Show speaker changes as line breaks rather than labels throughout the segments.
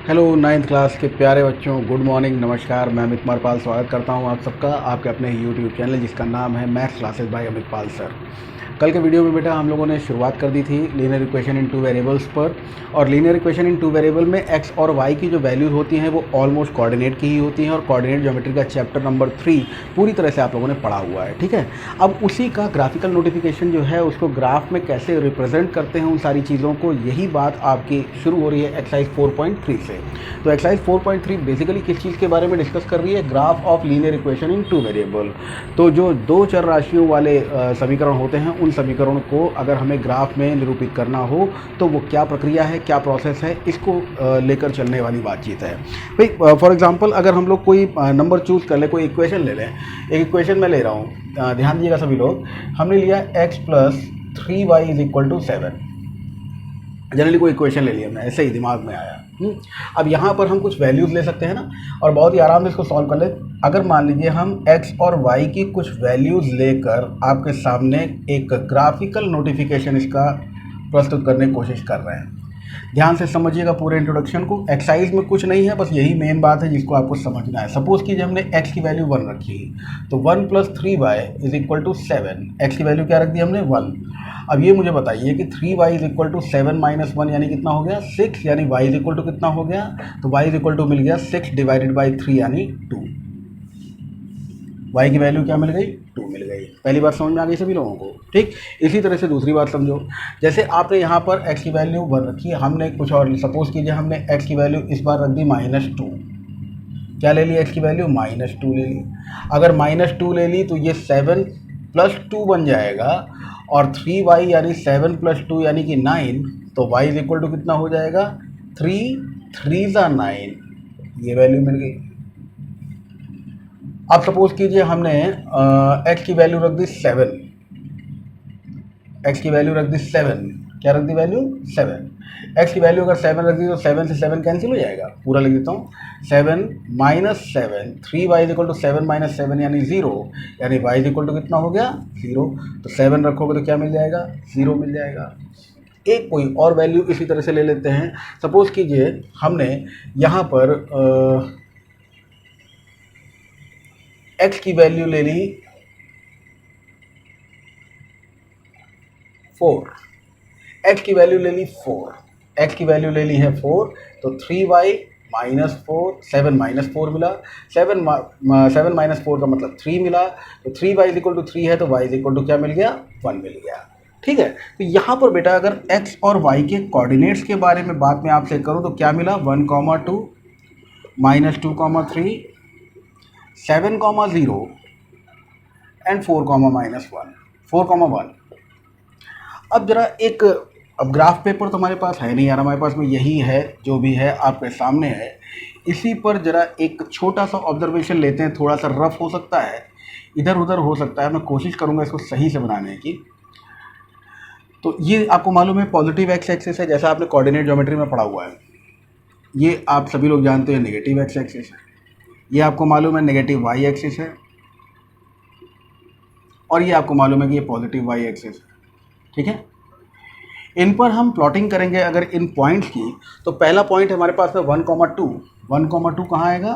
Hello ninth class के प्यारे बच्चों, गुड मॉर्निंग, नमस्कार। मैं अमित कुमार पाल स्वागत करता हूं आप सबका आपके अपने यूट्यूब चैनल जिसका नाम है मैथ्स क्लासेस बाय अमित पाल सर। कल के वीडियो में बेटा हम लोगों ने शुरुआत कर दी थी linear equation in two variables पर। और linear equation in two variable में एक्स और वाई की जो वैल्यूज़ होती हैं वो ऑलमोस्ट कोऑर्डिनेट की ही होती हैं और कोऑर्डिनेट ज्योमेट्री का चैप्टर नंबर 3 पूरी तरह से आप लोगों ने पढ़ा हुआ है। ठीक है, अब उसी का ग्राफिकल नोटिफिकेशन जो है उसको ग्राफ में कैसे रिप्रेजेंट करते हैं उन सारी चीज़ों को, यही बात आपकी शुरू हो रही है एक्सरसाइज 4.3 से। तो एक्सरसाइज 4.3 बेसिकली किस चीज़ के बारे में डिस्कस कर रही है? Graph of linear equation in two variable. तो जो दो चर राशियों वाले समीकरण होते हैं उन समीकरणों को अगर हमें ग्राफ में निरूपित करना हो तो वो क्या प्रक्रिया है, क्या प्रोसेस है, इसको लेकर चलने वाली बातचीत है भाई। फॉर एग्जांपल अगर हम लोग कोई नंबर चूज़ कर लें, कोई इक्वेशन ले लें। एक इक्वेशन मैं ले रहा हूँ, ध्यान दीजिएगा सभी लोग। हमने लिया x + 3y = 7। जनरली कोई इक्वेशन ले लिया, मैं ऐसे ही दिमाग में आया। अब यहाँ पर हम कुछ वैल्यूज़ ले सकते हैं ना, और बहुत ही आराम से इसको सॉल्व कर ले। अगर मान लीजिए हम x और y की कुछ वैल्यूज़ लेकर आपके सामने एक ग्राफिकल नोटिफिकेशन इसका प्रस्तुत करने की कोशिश कर रहे हैं। ध्यान से समझिएगा पूरे इंट्रोडक्शन को। एक्सरसाइज में कुछ नहीं है, बस यही मेन बात है जिसको आपको समझना है। सपोज कीजिए हमने x की वैल्यू 1 रखी, तो 1 + 3y = 7। x की वैल्यू क्या रख दी हमने? 1। अब ये मुझे बताइए कि 3y = 7 - 1 यानी कितना हो गया? 6। यानी y = कितना हो गया? तो y = मिल गया 6 / 3 यानी 2। y की वैल्यू क्या मिल गई? 2 मिल गई। पहली बात समझ में आ गई सभी लोगों को? ठीक। इसी तरह से दूसरी बात समझो। जैसे आपने यहाँ पर x की वैल्यू 1 रखी है, हमने कुछ और सपोज कीजिए हमने x की वैल्यू इस बार रख दी -2। क्या ले ली? x की वैल्यू -2 ले ली। अगर -2 ले ली तो ये 7 + 2 बन जाएगा, और 3y यानी 7 + 2 यानी कि 9। तो y = कितना हो जाएगा? 3 3 × 9। ये वैल्यू मिल गई। अब सपोज कीजिए हमने x की वैल्यू रख दी 7। x की वैल्यू रख दी 7। क्या रख दी वैल्यू? 7। x की वैल्यू अगर 7 रख दी तो 7 से 7 कैंसिल हो जाएगा। पूरा लिख देता हूँ, 7 - 7। 3y = 7 - 7 यानी 0। यानी y = कितना हो गया? 0। तो 7 रखोगे तो क्या मिल जाएगा? 0 मिल जाएगा। एक कोई और वैल्यू इसी तरह से ले लेते हैं। सपोज कीजिए हमने यहाँ पर x की वैल्यू ले ली 4। x की वैल्यू ले ली 4। x की वैल्यू ले ली है 4। तो 3y - 4, 7 - 4 मिला। 7 - 4 का मतलब 3 मिला। तो 3y = 3 है, तो y = क्या मिल गया? 1 मिल गया। ठीक है। तो यहाँ पर बेटा अगर x और y के कोऑर्डिनेट्स के बारे में बात मैं आपसे करूँ तो क्या मिला? 1, 2, -2, 3, 7, 0 एंड 4, -1, 4, 1। अब जरा एक, अब ग्राफ पेपर तो हमारे पास है नहीं यार, हमारे पास में यही है जो भी है आपके सामने है। इसी पर जरा एक छोटा सा ऑब्जर्वेशन लेते हैं। थोड़ा सा रफ हो सकता है, इधर उधर हो सकता है, मैं कोशिश करूंगा इसको सही से बनाने की। तो ये आपको मालूम है पॉजिटिव एक्स एक्सिस है, जैसा आपने कोऑर्डिनेट ज्योमेट्री में पढ़ा हुआ है। ये आप सभी लोग जानते हैं नेगेटिव एक्स एक्सिस है। ये आपको मालूम है नेगेटिव वाई एक्सिस है, और ये आपको मालूम है कि ये पॉजिटिव वाई एक्सिस है। ठीक है, इन पर हम प्लॉटिंग करेंगे अगर इन पॉइंट्स की। तो पहला पॉइंट हमारे पास है 1, 2। 1, 2 कहाँ आएगा?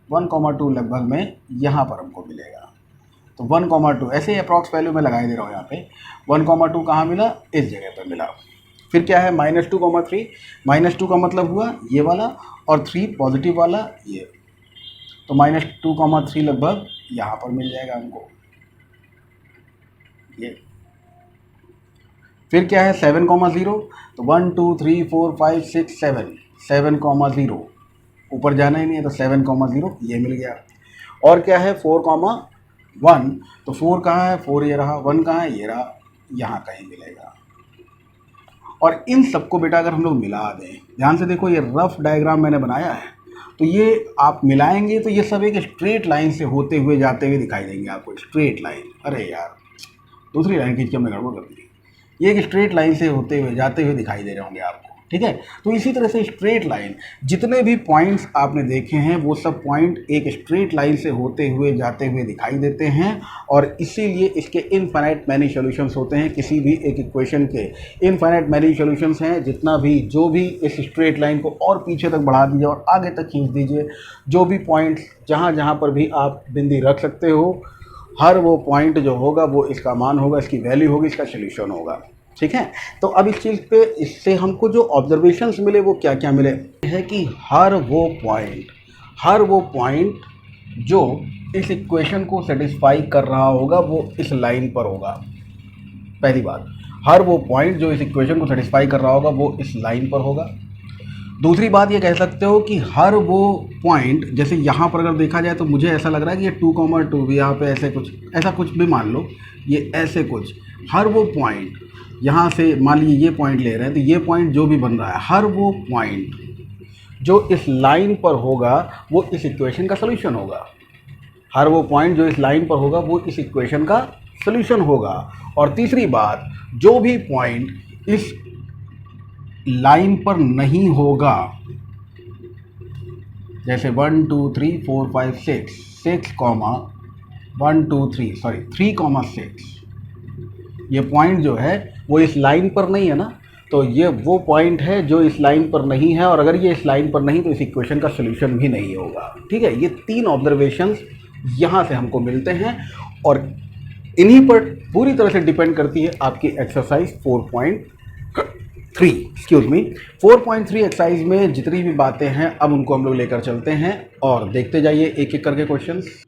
1, 2 लगभग में यहाँ पर हमको मिलेगा। तो 1, 2 ऐसे अप्रॉक्स वैल्यू मैं लगाई दे रहा हूँ यहाँ पे। 1, 2 कहाँ मिला? इस जगह पर मिला। फिर क्या है? -2, 3। -2 का मतलब हुआ ये वाला, और 3 पॉजिटिव वाला ये। तो -2, 3 लगभग यहाँ पर मिल जाएगा हमको ये। फिर क्या है? 7, 0। तो 1, 2, 3, 4, 5, 6, 7, 7, 0। ऊपर जाना ही नहीं है, तो 7, 0 ये मिल गया। और क्या है? 4, 1। तो 4 कहाँ है? 4 ये रहा। 1 कहाँ है? ये रहा। यहाँ कहीं मिलेगा। और इन सबको बेटा अगर हम लोग मिला दें, ध्यान से देखो, ये रफ डायग्राम मैंने बनाया है। तो ये आप मिलाएंगे तो ये सब एक स्ट्रेट लाइन से होते हुए जाते हुए दिखाई देंगे आपको। स्ट्रेट लाइन, अरे यार दूसरी लाइन खींच के हमने गड़बड़ कर दी। ये एक स्ट्रेट लाइन से होते हुए जाते हुए दिखाई दे रहे होंगे आपको। ठीक है। तो इसी तरह से स्ट्रेट लाइन, जितने भी पॉइंट्स आपने देखे हैं वो सब पॉइंट एक स्ट्रेट लाइन से होते हुए जाते हुए दिखाई देते हैं, और इसीलिए इसके इनफाइनाइट मैनी सॉल्यूशंस होते हैं। किसी भी एक इक्वेशन के इनफाइनाइट मैनी सॉल्यूशंस हैं। जितना भी जो भी इस स्ट्रेट लाइन को और पीछे तक बढ़ा दीजिए और आगे तक खींच दीजिए, जो भी पॉइंट्स जहाँ जहाँ पर भी आप बिंदी रख सकते हो, हर वो पॉइंट जो होगा वो इसका मान होगा, इसकी वैल्यू होगी, इसका सोल्यूशन होगा। ठीक है। तो अब इस चीज़ पे, इससे हमको जो ऑब्जर्वेशंस मिले वो क्या क्या मिले है कि हर वो पॉइंट जो इस इक्वेशन को सेटिस्फाई कर रहा होगा वो इस लाइन पर होगा। पहली बात, हर वो पॉइंट जो इस इक्वेशन को सेटिस्फाई कर रहा होगा वो इस लाइन पर होगा। दूसरी बात ये कह सकते हो कि हर वो पॉइंट, जैसे यहाँ पर अगर देखा जाए तो मुझे ऐसा लग रहा है कि ये 2,2 यहाँ पे ऐसा कुछ भी मान लो, ये ऐसे कुछ, हर वो पॉइंट यहाँ से मान लीजिए ये पॉइंट ले रहे हैं, तो ये पॉइंट जो भी बन रहा है, हर वो पॉइंट जो इस लाइन पर होगा वो इस इक्वेशन का सॉल्यूशन होगा। हर वो पॉइंट जो इस लाइन पर होगा वो इस इक्वेशन का सॉल्यूशन होगा। और तीसरी बात, जो भी पॉइंट इस लाइन पर नहीं होगा, जैसे 1 2 3 4 5 6 6 कॉमा 1 2 3 6, ये पॉइंट जो है वो इस लाइन पर नहीं है ना, तो ये वो पॉइंट है जो इस लाइन पर नहीं है, और अगर ये इस लाइन पर नहीं तो इस इक्वेशन का सॉल्यूशन भी नहीं होगा। ठीक है। ये 3 ऑब्जर्वेशंस यहाँ से हमको मिलते हैं, और इन्हीं पर पूरी तरह से डिपेंड करती है आपकी एक्सरसाइज 4.3 एक्सरसाइज में जितनी भी बातें हैं अब उनको हम लोग लेकर चलते हैं और देखते जाइए एक एक करके क्वेश्चंस।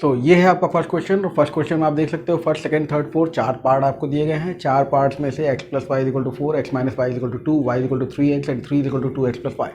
तो ये है आपका फर्स्ट क्वेश्चन, और फर्स्ट क्वेश्चन में आप देख सकते हो first, second, third, fourth 4 part आपको दिए गए हैं। 4 पार्ट्स में से x + y = 4, x - y = 2, y = 3x and 3 = 2x + y।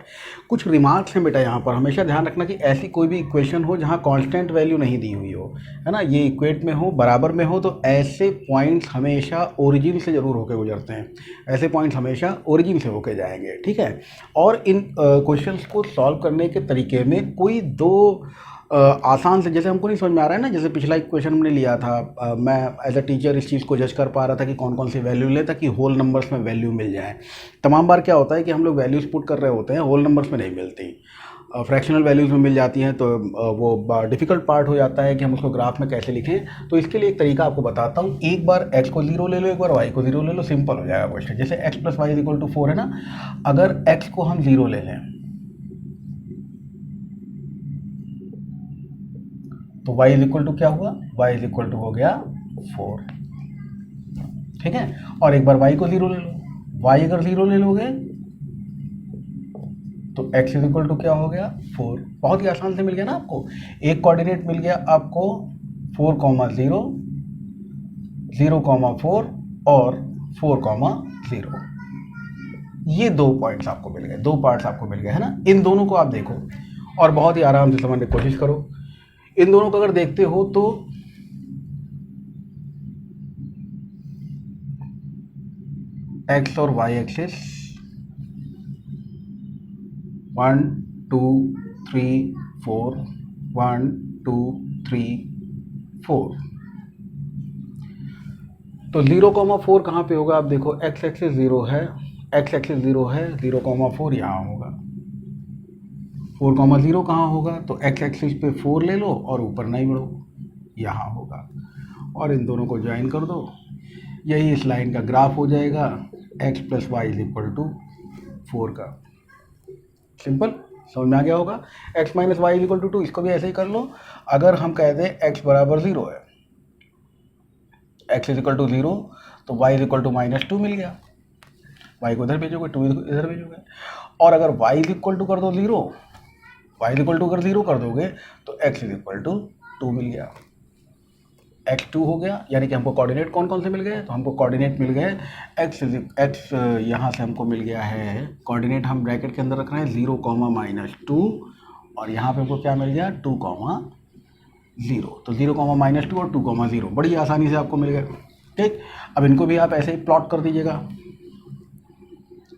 कुछ रिमार्क्स हैं बेटा यहाँ पर, हमेशा ध्यान रखना कि ऐसी कोई भी इक्वेशन हो जहाँ कांस्टेंट वैल्यू नहीं दी हुई हो, है ना, ये इक्वेट में हो, बराबर में हो, तो ऐसे पॉइंट्स हमेशा ओरिजिन से ज़रूर होकर गुजरते हैं। ऐसे पॉइंट्स हमेशा ओरिजिन से होकर जाएंगे। ठीक है। और इन क्वेश्चंस को सॉल्व करने के तरीके में कोई दो आसान से, जैसे हमको नहीं समझ में आ रहा है ना, जैसे पिछला क्वेश्चन हमने लिया था, मैं एज अ टीचर इस चीज़ को जज कर पा रहा था कि कौन कौन सी वैल्यू ले, ताकि होल नंबर्स में वैल्यू मिल जाए। तमाम बार क्या होता है कि हम लोग वैल्यूज़ पुट कर रहे होते हैं, होल नंबर्स में नहीं मिलती, फ्रैक्शनल वैल्यूज़ में मिल जाती हैं, तो वो डिफ़िकल्ट पार्ट हो जाता है कि हम उसको ग्राफ में कैसे लिखें। तो इसके लिए एक तरीका आपको बताता हूँ। एक बार x को 0 ले लो, एक बार y को 0 ले लो, सिंपल हो जाएगा क्वेश्चन। जैसे x + y = 4 है ना, अगर x को हम 0 ले लें तो y = क्या हुआ, y = हो गया 4। ठीक है। और एक बार y को 0 ले लो, y अगर 0 ले लोगे तो x = क्या हो गया 4। बहुत ही आसान से मिल गया ना आपको, एक कोऑर्डिनेट मिल गया आपको 4,0, 0,4 और 4,0। ये 2 पॉइंट्स आपको मिल गए, 2 पार्ट्स आपको मिल गए, है ना। इन दोनों को आप देखो और बहुत ही आराम से समझने की कोशिश करो। इन दोनों को अगर देखते हो तो x और y एक्सिस 1 2 3 4 1 2 3 4, तो 0,4 कहाँ पे होगा, आप देखो x एक्सिस 0 है, x एक्सिस 0 है, 0,4 यहाँ होगा। 4,0 कहाँ होगा, तो x एक्सिस पे 4 ले लो और ऊपर नहीं बढ़ो, यहाँ होगा, और इन दोनों को ज्वाइन कर दो, यही इस लाइन का ग्राफ हो जाएगा, x + y = 4 का। सिंपल, समझ में आ गया होगा। x - y = 2, इसको भी ऐसे ही कर लो। अगर हम कह दें x = 0 है, x = 0, तो y = -2 मिल गया, y को इधर भेजोगे, 2 इधर भेजोगे। और अगर y = कर दो 0, y = अगर 0 कर दोगे तो x = 2 मिल गया, x2 हो गया। यानी कि हमको कोऑर्डिनेट कौन कौन से मिल गए, तो हमको कोऑर्डिनेट मिल गए x यहाँ से हमको मिल गया है, कोऑर्डिनेट हम ब्रैकेट के अंदर रख रहे हैं 0, -2, और यहाँ पे हमको क्या मिल गया 2, 0। तो 0, -2 और 2, 0 बड़ी आसानी से आपको मिल गए। ठीक। अब इनको भी आप ऐसे ही प्लॉट कर दीजिएगा।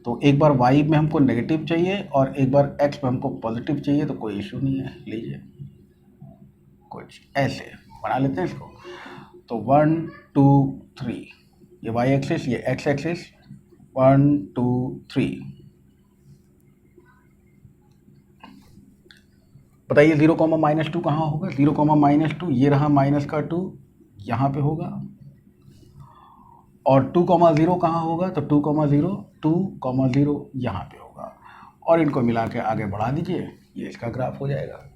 तो एक बार y में हमको नेगेटिव चाहिए और एक बार x में हमको पॉजिटिव चाहिए, तो कोई इशू नहीं है, लीजिए कुछ ऐसे बना लेते हैं इसको। तो 1 2 3, ये y एक्सिस, ये x एक्सिस, 1 2 3। बताइए 0 कॉमा -2 कहाँ होगा? 0 कॉमा -2 ये रहा माइनस का 2 यहाँ पे होगा, और 2 कॉमा 0 कहाँ होगा? तो 2 कॉमा 0 यहाँ पे होगा, और इनको मिला के आगे बढ़ा दीजिए, ये इसका ग्राफ हो जाएगा।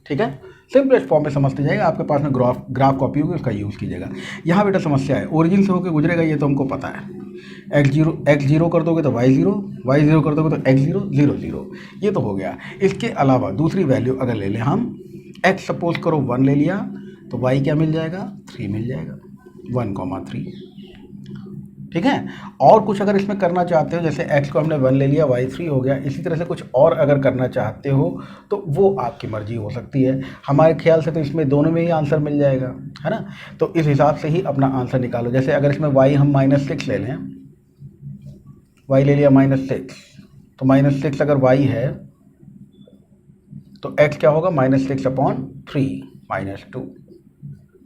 ठीक है, सिंपलेस्ट फॉर्म में समझते जाइए। आपके पास में ग्राफ कॉपी होगी, उसका यूज़ कीजिएगा। यहाँ बेटा समस्या है, ओरिजिन से होकर गुजरेगा, ये तो हमको पता है। x0 कर दोगे तो y0 कर दोगे तो x0 0 0, ये तो हो गया। इसके अलावा दूसरी वैल्यू अगर ले लें हम, x सपोज करो 1 ले लिया, तो y क्या मिल जाएगा? 3 मिल जाएगा, 1,3। ठीक है, और कुछ अगर इसमें करना चाहते हो, जैसे x को हमने 1 ले लिया, y 3 हो गया, इसी तरह से कुछ और अगर करना चाहते हो तो वो आपकी मर्जी हो सकती है। हमारे ख्याल से तो इसमें दोनों में ही आंसर मिल जाएगा, है ना। तो इस हिसाब से ही अपना आंसर निकालो। जैसे अगर इसमें y हम -6 ले लें, y ले लिया -6, तो -6 अगर y है तो x क्या होगा? -6/3 -2,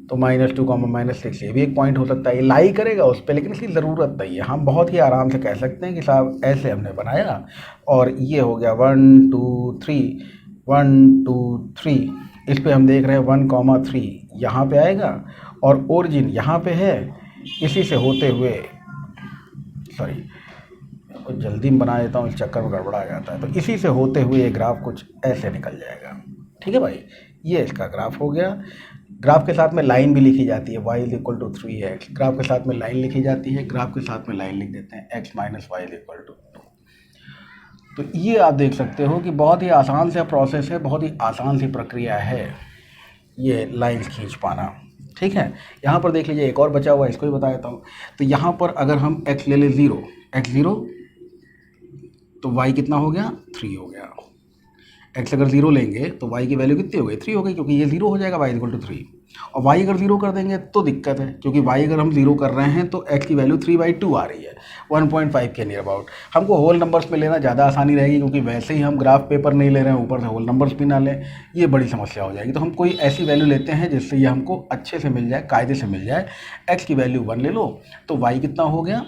तो -2 -6, ये भी एक पॉइंट हो सकता है। ये लाई करेगा उस पर, लेकिन इसकी ज़रूरत नहीं है। हम बहुत ही आराम से कह सकते हैं कि साहब ऐसे हमने बनाया, और ये हो गया 1 2 3 1 2 3। इस पे हम देख रहे हैं 1,3 यहाँ पे आएगा, और ओरिजिन यहाँ पे है। इसी से होते हुए, सॉरी कुछ जल्दी में बना देता हूँ, इस चक्कर में गड़बड़ा जाता है। तो इसी से होते हुए ये ग्राफ कुछ ऐसे निकल जाएगा। ठीक है भाई, ये इसका ग्राफ हो गया। ग्राफ के साथ में लाइन भी लिखी जाती है, y = 3x। ग्राफ के साथ में लाइन लिखी जाती है, ग्राफ के साथ में लाइन लिख देते हैं x - y = 2। तो ये आप देख सकते हो कि बहुत ही आसान सा प्रोसेस है, बहुत ही आसान सी प्रक्रिया है ये लाइन्स खींच पाना। ठीक है, यहाँ पर देख लीजिए, एक और बचा हुआ है, इसको भी बता देता हूँ। तो यहाँ पर अगर हम x ले लें 0, x0, तो y कितना हो गया? 3 हो गया। x अगर 0 लेंगे तो y की वैल्यू कितनी हो गई? 3 हो गई, क्योंकि ये 0 हो जाएगा, y = 3। और y अगर 0 कर देंगे तो दिक्कत है, क्योंकि y अगर हम 0 कर रहे हैं तो x की वैल्यू 3/2 आ रही है, 1.5 के नियर अबाउट। हमको होल नंबर्स में लेना ज़्यादा आसानी रहेगी, क्योंकि वैसे ही हम ग्राफ पेपर नहीं ले रहे हैं, ऊपर से होल नंबर्स भी ना लें, ये बड़ी समस्या हो जाएगी। तो हम कोई ऐसी वैल्यू लेते हैं जिससे ये हमको अच्छे से मिल जाए, कायदे से मिल जाए। x की वैल्यू 1 ले लो, तो y कितना हो गया?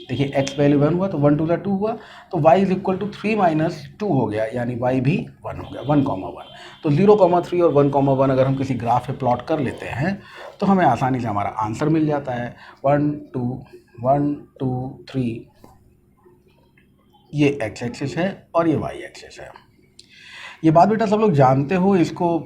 देखिए x वैल्यू 1 हुआ तो 1 2 2 हुआ, तो y = 3 - 2 हो गया, यानी y भी 1 हो गया, 1,1। तो 0,3 और 1,1 अगर हम किसी ग्राफ पे प्लॉट कर लेते हैं तो हमें आसानी से हमारा आंसर मिल जाता है। 1 2 3, ये x एक्सिस है और ये y एक्सिस है। ये बात बेटा सब लोग जानते हो, इसको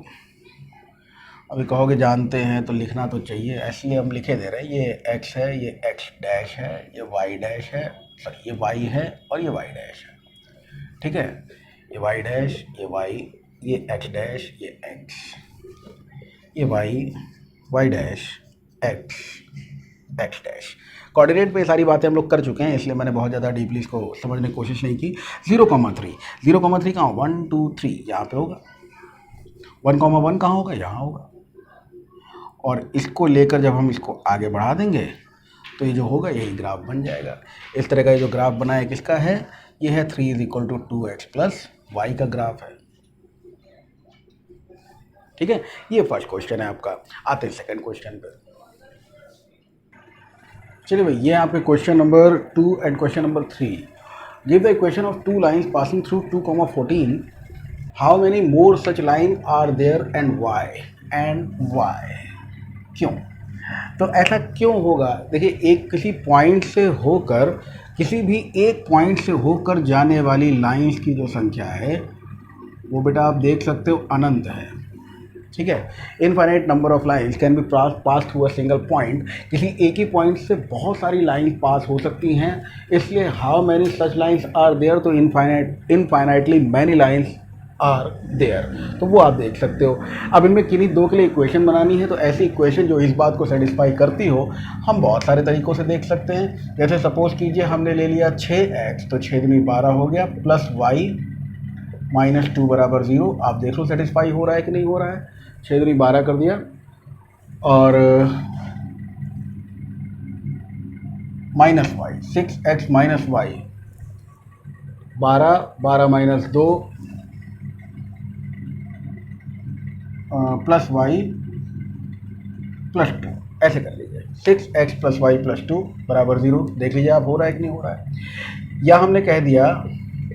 अभी कहोगे जानते हैं तो लिखना तो चाहिए, इसलिए हम लिखे दे रहे हैं। ये x है, ये x' है, ये y' है, सॉरी ये y है और ये y' है। ठीक है, ये y', ये y, ये x', ये x, ये y, y', x'। कोऑर्डिनेट पे ये सारी बातें हम लोग कर चुके हैं, इसलिए मैंने बहुत ज़्यादा डीपली इसको समझने की कोशिश नहीं की। 0,3 कहाँ? 1 2 3 यहाँ पे होगा। 1,1 कहाँ होगा? यहाँ होगा। और इसको लेकर जब हम इसको आगे बढ़ा देंगे तो ये जो होगा यही ग्राफ बन जाएगा। इस तरह का ये जो ग्राफ बना है किसका है? ये है 3 = 2x + y का ग्राफ है। ठीक है, ये फर्स्ट क्वेश्चन है आपका। आते हैं सेकंड क्वेश्चन पे। चलिए भाई, ये आपके question number 2 and question number 3। Give the equation of 2 lines passing through 2,14। How many more such line are there and why? क्यों? तो ऐसा क्यों होगा? देखिए, एक किसी पॉइंट से होकर, किसी भी एक पॉइंट से होकर जाने वाली लाइंस की जो संख्या है वो बेटा आप देख सकते हो अनंत है। ठीक है, infinite number of lines can be pass through a single point. किसी एक ही पॉइंट से बहुत सारी लाइंस पास हो सकती हैं, इसलिए how many such lines are there, तो infinitely many lines are there, तो वो आप देख सकते हो। अब इनमें किन्हीं दो के लिए इक्वेशन बनानी है, तो ऐसी इक्वेशन जो इस बात को सेटिस्फाई करती हो हम बहुत सारे तरीक़ों से देख सकते हैं। जैसे सपोज़ कीजिए हमने ले लिया 6x, तो 6 दूनी 12 हो गया, प्लस y -2 = 0। आप देख लो सेटिस्फाई हो रहा है कि नहीं हो रहा है। 6 दूनी 12 कर दिया, और -y 6x - y 12 12 - 2 plus y + 2, ऐसे कर लीजिए। 6x प्लस वाई प्लस 2 बराबर 0। देख लीजिए आप, हो रहा है कि नहीं हो रहा है। या हमने कह दिया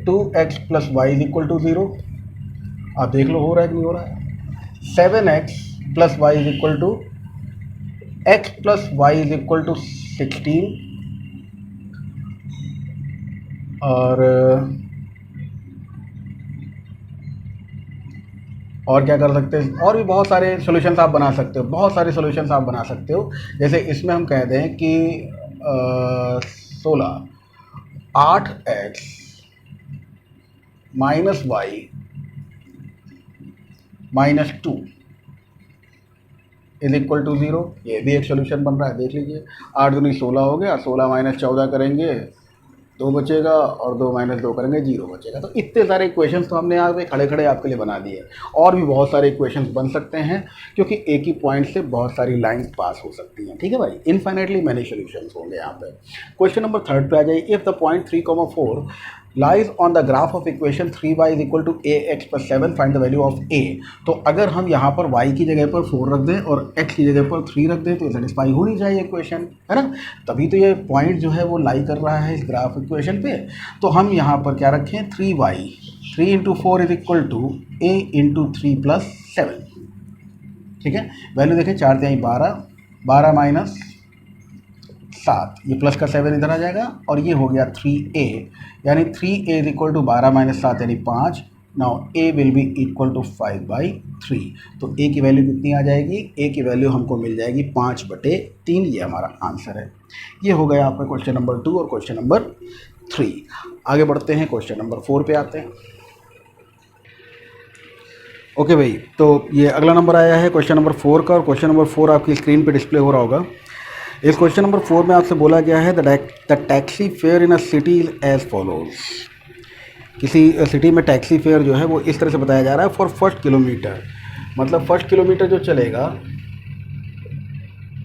2x plus Y is equal to 0, आप देख लो हो रहा है कि नहीं हो रहा है। 7x plus Y is equal to x plus Y is equal to 16। और क्या कर सकते हैं, और भी बहुत सारे सॉल्यूशंस आप बना सकते हो, बहुत सारे सॉल्यूशंस आप बना सकते हो। जैसे इसमें हम कह दें कि 16 8x minus Y minus 2 is equal to 0, ये भी एक सोल्यूशन बन रहा है। देख लीजिए, 8 दूनी 16 हो गया, 16 माइनस 14 करेंगे 2 बचेगा, और 2 माइनस 2 करेंगे 0 बचेगा। तो इतने सारे इक्वेशंस तो हमने यहाँ पे खड़े खड़े आपके लिए बना दिए। और भी बहुत सारे इक्वेशंस बन सकते हैं, क्योंकि एक ही पॉइंट से बहुत सारी लाइंस पास हो सकती हैं। ठीक है भाई, इनफाइनाइटली मैनी सोल्यूशंस होंगे यहाँ पे। क्वेश्चन नंबर 3 पे आ जाइए। If the point 3,4 lies on the graph of equation 3y is equal to ax plus 7 find the value of a। तो अगर हम यहाँ पर y की जगह पर 4 रख दें और x की जगह पर 3 रख दें तो सेटिस्फाई होनी चाहिए इक्वेशन, है ना। तभी तो ये पॉइंट जो है वो लाई कर रहा है इस ग्राफ इक्वेशन पे। तो हम यहाँ पर क्या रखें, 3y 3 into 4 is equal to a into 3 plus 7। ठीक है, वैल्यू देखें, 4 3 12, 12 माइनस 7, ये प्लस का 7 इधर आ जाएगा, और ये हो गया 3a, यानी 3a is equal to 12 minus 7 यानी 5। Now a will be equal to 5/3। तो a की वैल्यू कितनी आ जाएगी, a की वैल्यू हमको मिल जाएगी 5/3। ये हमारा आंसर है। ये हो गया आपका क्वेश्चन नंबर 2 और क्वेश्चन नंबर 3। आगे बढ़ते हैं, क्वेश्चन नंबर 4 पे आते हैं। ओके भाई, तो ये अगला नंबर आया है क्वेश्चन नंबर 4 का, और क्वेश्चन नंबर 4 आपकी स्क्रीन पे डिस्प्ले हो रहा होगा। इस क्वेश्चन नंबर 4 में आपसे बोला गया है the taxi fare in a city as follows. किसी सिटी में टैक्सी फेयर जो है वो इस तरह से बताया जा रहा है फॉर फर्स्ट किलोमीटर। मतलब फर्स्ट किलोमीटर जो चलेगा,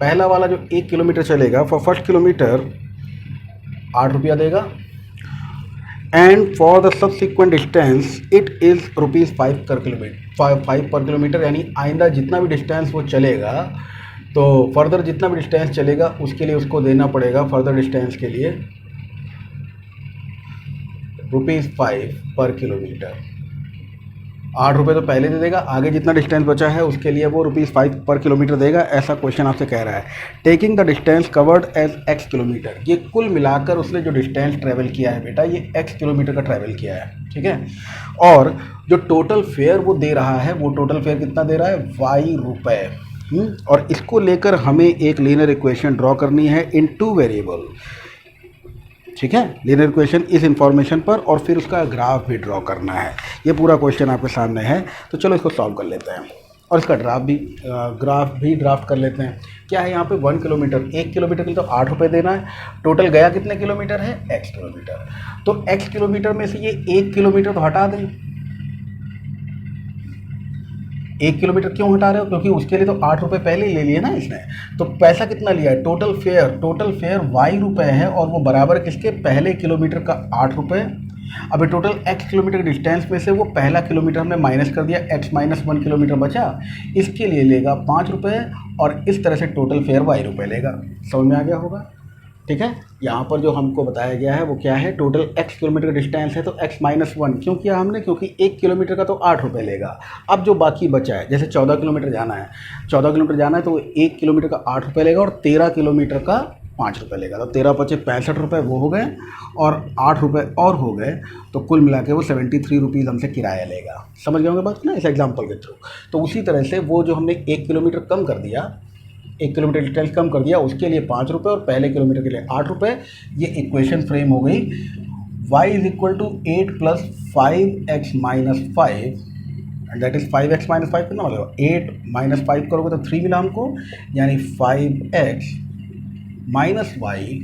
पहला वाला जो 1 किलोमीटर चलेगा, फॉर फर्स्ट किलोमीटर 8 रुपया देगा, and for the subsequent distance it is ₹5 पर किलोमीटर, 5 पर किलोमीटर। यानी आइंदा जितना भी डिस्टेंस वो चलेगा, तो फर्दर जितना भी डिस्टेंस चलेगा उसके लिए उसको देना पड़ेगा, फर्दर डिस्टेंस के लिए ₹5 पर किलोमीटर। 8 रुपये तो पहले दे देगा, आगे जितना डिस्टेंस बचा है उसके लिए वो ₹5 पर किलोमीटर देगा। ऐसा क्वेश्चन आपसे कह रहा है। Taking the distance covered as x kilometre, ये कुल मिलाकर उसने जो डिस्टेंस ट्रेवल किया है बेटा, ये x किलोमीटर का ट्रेवल किया है। ठीक है, और जो टोटल फेयर वो दे रहा है, वो टोटल फेयर कितना दे रहा है, y रुपये। और इसको लेकर हमें एक लीनियर इक्वेशन ड्रॉ करनी है इन 2 वेरिएबल। ठीक है, लीनियर इक्वेशन इस इंफॉर्मेशन पर, और फिर उसका ग्राफ भी ड्रॉ करना है। ये पूरा क्वेश्चन आपके सामने है, तो चलो इसको सॉल्व कर लेते हैं, और इसका ग्राफ भी ड्राफ्ट कर लेते हैं। क्या है यहाँ पे, 1 किलोमीटर, 1 किलोमीटर के लिए तो 8 रुपये देना है। टोटल गया कितने किलोमीटर है, x किलोमीटर। तो x किलोमीटर में से ये 1 किलोमीटर तो हटा दें। 1 किलोमीटर क्यों हटा रहे हो, क्योंकि उसके लिए तो 8 रुपये पहले ही ले लिए ना इसने। तो पैसा कितना लिया है, टोटल फेयर y रुपये है, और वो बराबर किसके, पहले किलोमीटर का 8 रुपये। अभी टोटल x किलोमीटर डिस्टेंस में से वो पहला किलोमीटर हमने माइनस कर दिया, x माइनस 1 किलोमीटर बचा, इसके लिए लेगा 5 रुपये, और इस तरह से टोटल फेयर y रुपये लेगा। समझ में आ गया होगा। ठीक है, यहाँ पर जो हमको बताया गया है वो क्या है, टोटल x किलोमीटर का डिस्टेंस है, तो x माइनस 1 क्यों किया हमने, क्योंकि 1 किलोमीटर का तो 8 रुपये लेगा। अब जो बाकी बचा है, जैसे 14 किलोमीटर जाना है, 14 किलोमीटर जाना है तो 1 किलोमीटर का 8 रुपये लेगा, और 13 किलोमीटर का 5 रुपये लेगा। तो 13 पचे 65 रुपये वो हो गए, और 8 रुपये और हो गए, तो कुल मिला के वो 73 रुपीज़ हमसे किराया लेगा। समझ गए होंगे बात ना, इस एग्जाम्पल के थ्रू। तो उसी तरह से वो जो हमने 1 किलोमीटर कम कर दिया, 1 किलोमीटर डिस्टेंस कम कर दिया, उसके लिए 5 रुपये, और पहले किलोमीटर के लिए 8 रुपये। ये इक्वेशन फ्रेम हो गई, y is equal to 8 plus 5x minus 5, and that is 5x minus 5 कितना मतलब 8 माइनस 5 करोगे तो 3 मिला हमको, यानी 5x minus Y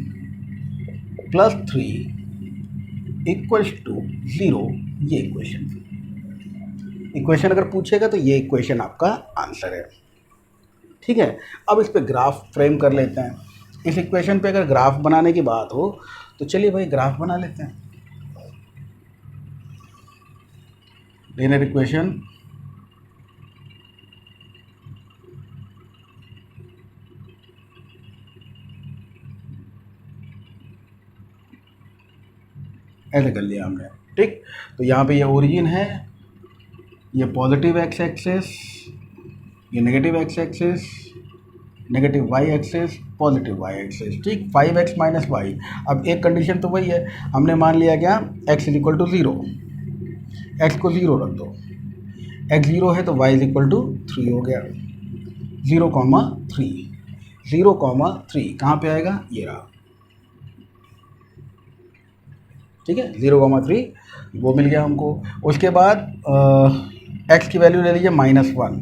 plus 3 equals to 0। ये इक्वेशन अगर पूछेगा तो ये इक्वेशन आपका आंसर है। ठीक है, अब इस पे ग्राफ फ्रेम कर लेते हैं। इस इक्वेशन पे अगर ग्राफ बनाने की बात हो तो चलिए भाई ग्राफ बना लेते हैं। लीनियर इक्वेशन ऐसे कर लिया हमने, ठीक। तो यहाँ पे ये ओरिजिन है, ये पॉजिटिव एक्स एक्सेस, ये negative X axis, negative Y axis, positive Y axis, ठीक। 5x minus Y. अब एक कंडीशन तो वही है, हमने मान लिया क्या, x is equal to 0, X को 0 रख दो, x 0 है तो y इज इक्वल टू 3 हो गया। 0,3, 0,3 कहाँ पे आएगा, ये रहा, ठीक है। 0,3 वो मिल गया हमको। उसके बाद x की वैल्यू ले लीजिए -1,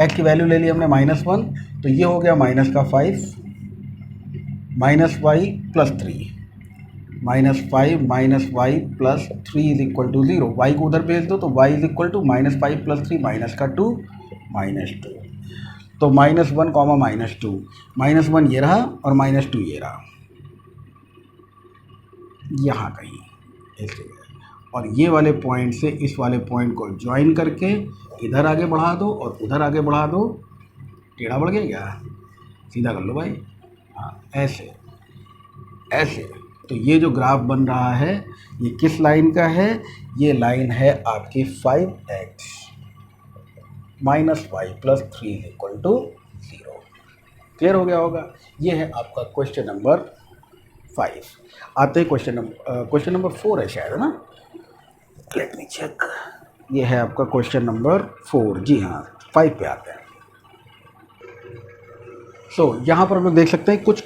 x की वैल्यू ले ली हमने -1, तो ये हो गया माइनस का 5 minus Y plus 3, -5 minus Y plus 3 is equal to 0। Y को उधर भेज दो तो y is equal to -5 plus 3 minus का 2 -2, तो -1 कॉमा -2, -1 ये रहा और -2 ये रहा, यहाँ कहीं ऐसे। और ये वाले पॉइंट से इस वाले पॉइंट को ज्वाइन करके इधर आगे बढ़ा दो और उधर आगे बढ़ा दो, टेढ़ा बढ़ गया क्या, सीधा कर लो भाई, हाँ ऐसे ऐसे। तो ये जो ग्राफ बन रहा है ये किस लाइन का है, ये लाइन है आपकी 5x minus Y plus 3 equal to 0। Clear हो गया होगा। ये है आपका क्वेश्चन नंबर 5। आते हैं क्वेश्चन नंबर 4 है शायद, है ना, लेट मी चेक। ये है आपका क्वेश्चन नंबर 4, जी हाँ 5 पे आते हैं। यहाँ पर हम लोग देख सकते हैं कुछ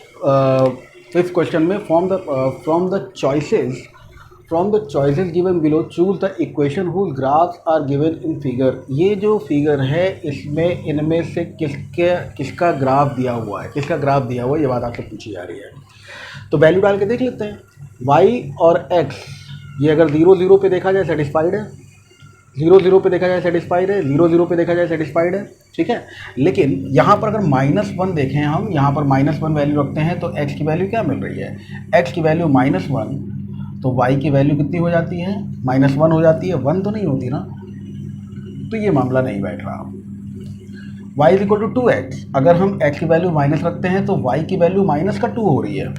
5th क्वेश्चन में from the choices given below choose the equation whose graphs are given in figure. ये जो फिगर है इसमें इनमें से किसका ग्राफ दिया हुआ है, ये बात आपसे पूछी जा रही है। तो वैल्यू डाल के देख लेते हैं। y और x ये अगर 0 0 पे देखा जाए सेटिस्फाइड है, 0 0 पे देखा जाए सेटिस्फाइड है, 0 0 पे देखा जाए सेटिस्फाइड है, ठीक है। लेकिन यहाँ पर अगर -1 देखें हम, यहाँ पर -1 वैल्यू रखते हैं तो x की वैल्यू क्या मिल रही है, x की वैल्यू -1, तो y की वैल्यू कितनी हो जाती है, -1 हो जाती है, 1 तो नहीं होती ना, तो ये मामला नहीं बैठ रहा। y is equal to 2x, अगर हम x की वैल्यू माइनस रखते हैं तो y की वैल्यू -2 हो रही है,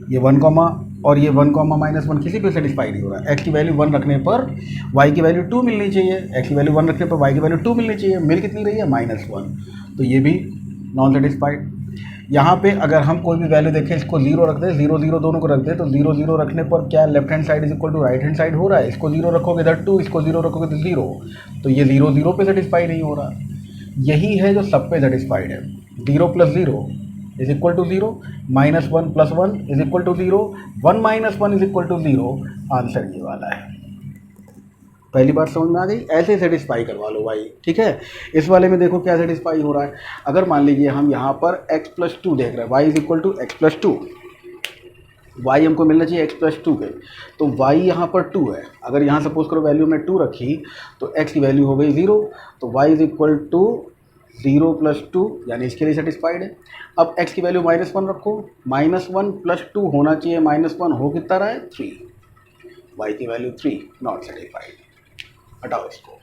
ये 1 और ये 1 -1 किसी पे सेटिस्फाई नहीं हो रहा है। x की वैल्यू 1 रखने पर y की वैल्यू 2 मिलनी चाहिए, x की वैल्यू 1 रखने पर y की वैल्यू 2 मिलनी चाहिए, मिल कितनी रही है -1, तो ये भी नॉन सेटिस्फाइड। यहाँ पे अगर हम कोई भी वैल्यू देखें, इसको 0 रख दें, 0 0 दोनों को रख दें, तो 0 0 रखने पर क्या left hand side is equal to right hand side हो रहा है, इसको 0 रखोगे इधर 2, इसको 0 रखोगे तो 0, तो ये 0 0 पे सेटिस्फाई नहीं हो रहा। यही है जो सब पे सेटिस्फाइड है। 0 + 0 is equal to 0, -1 + 1 is equal to 0, 1 - 1 is equal to 0। Answer ये वाला है। पहली बार समझ में आ गई, ऐसे सेटिस्फाई करवा लो भाई, ठीक है। इस वाले में देखो क्या सेटिस्फाई हो रहा है। अगर मान लीजिए हम यहाँ पर x + 2 देख रहे हैं, y is equal to x + 2, y हमको मिलना चाहिए x + 2 के, तो y यहाँ पर 2 है। अगर यहाँ सपोज करो वैल्यू में 2 रखी तो x की वैल्यू हो गई 0, तो y इज इक्वल टू 0 + 2, यानी इसके लिए सेटिस्फाइड है। अब x की वैल्यू -1 रखो, -1 + 2 होना चाहिए, -1 हो कितना रहा है 3, y की वैल्यू 3, नॉट सेटिस्फाइड, हटाओ इसको।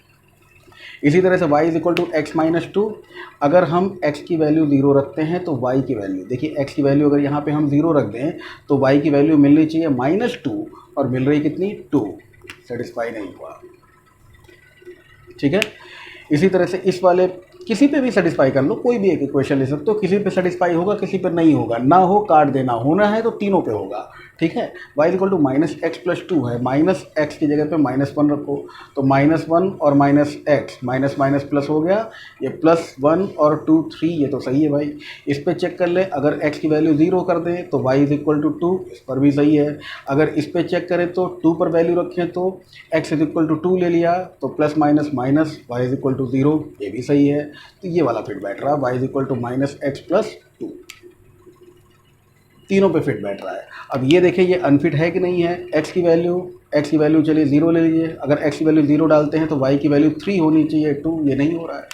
इसी तरह से y is equal to x - 2, अगर हम x की वैल्यू 0 रखते हैं तो y की वैल्यू, देखिए x की वैल्यू अगर यहाँ पे हम 0 रख दें तो y की वैल्यू मिलनी चाहिए -2 और मिल रही कितनी 2, सेटिस्फाई नहीं हुआ, ठीक है। इसी तरह से इस वाले किसी पे भी सेटिस्फाई कर लो, कोई भी एक इक्वेशन ले सकते हो, किसी पे सेटिस्फाई होगा किसी पे नहीं होगा, ना हो काट देना, होना है तो तीनों पे होगा, ठीक है। y is equal to -x + 2 है, -x की जगह पे -1 रखो, तो -1 और -x माइनस प्लस हो गया, ये +1 और 2 3, ये तो सही है भाई। इस पे चेक कर ले, अगर x की वैल्यू 0 कर दें तो y इज इक्वल टू 2, इस पर भी सही है। अगर इस पे चेक करें तो 2 पर वैल्यू रखें तो x इज इक्वल टू 2 ले लिया, तो +- y इज इक्वल टू 0, ये भी सही है। तो ये वाला फिट बैठ रहा है, y is equal to -x + 2, तीनों पे फिट बैठ रहा है। अब ये देखिए ये अनफिट है कि नहीं है। x की वैल्यू चलिए 0 ले लीजिए, अगर x की वैल्यू 0 डालते हैं तो y की वैल्यू 3 होनी चाहिए, 2, ये नहीं हो रहा है,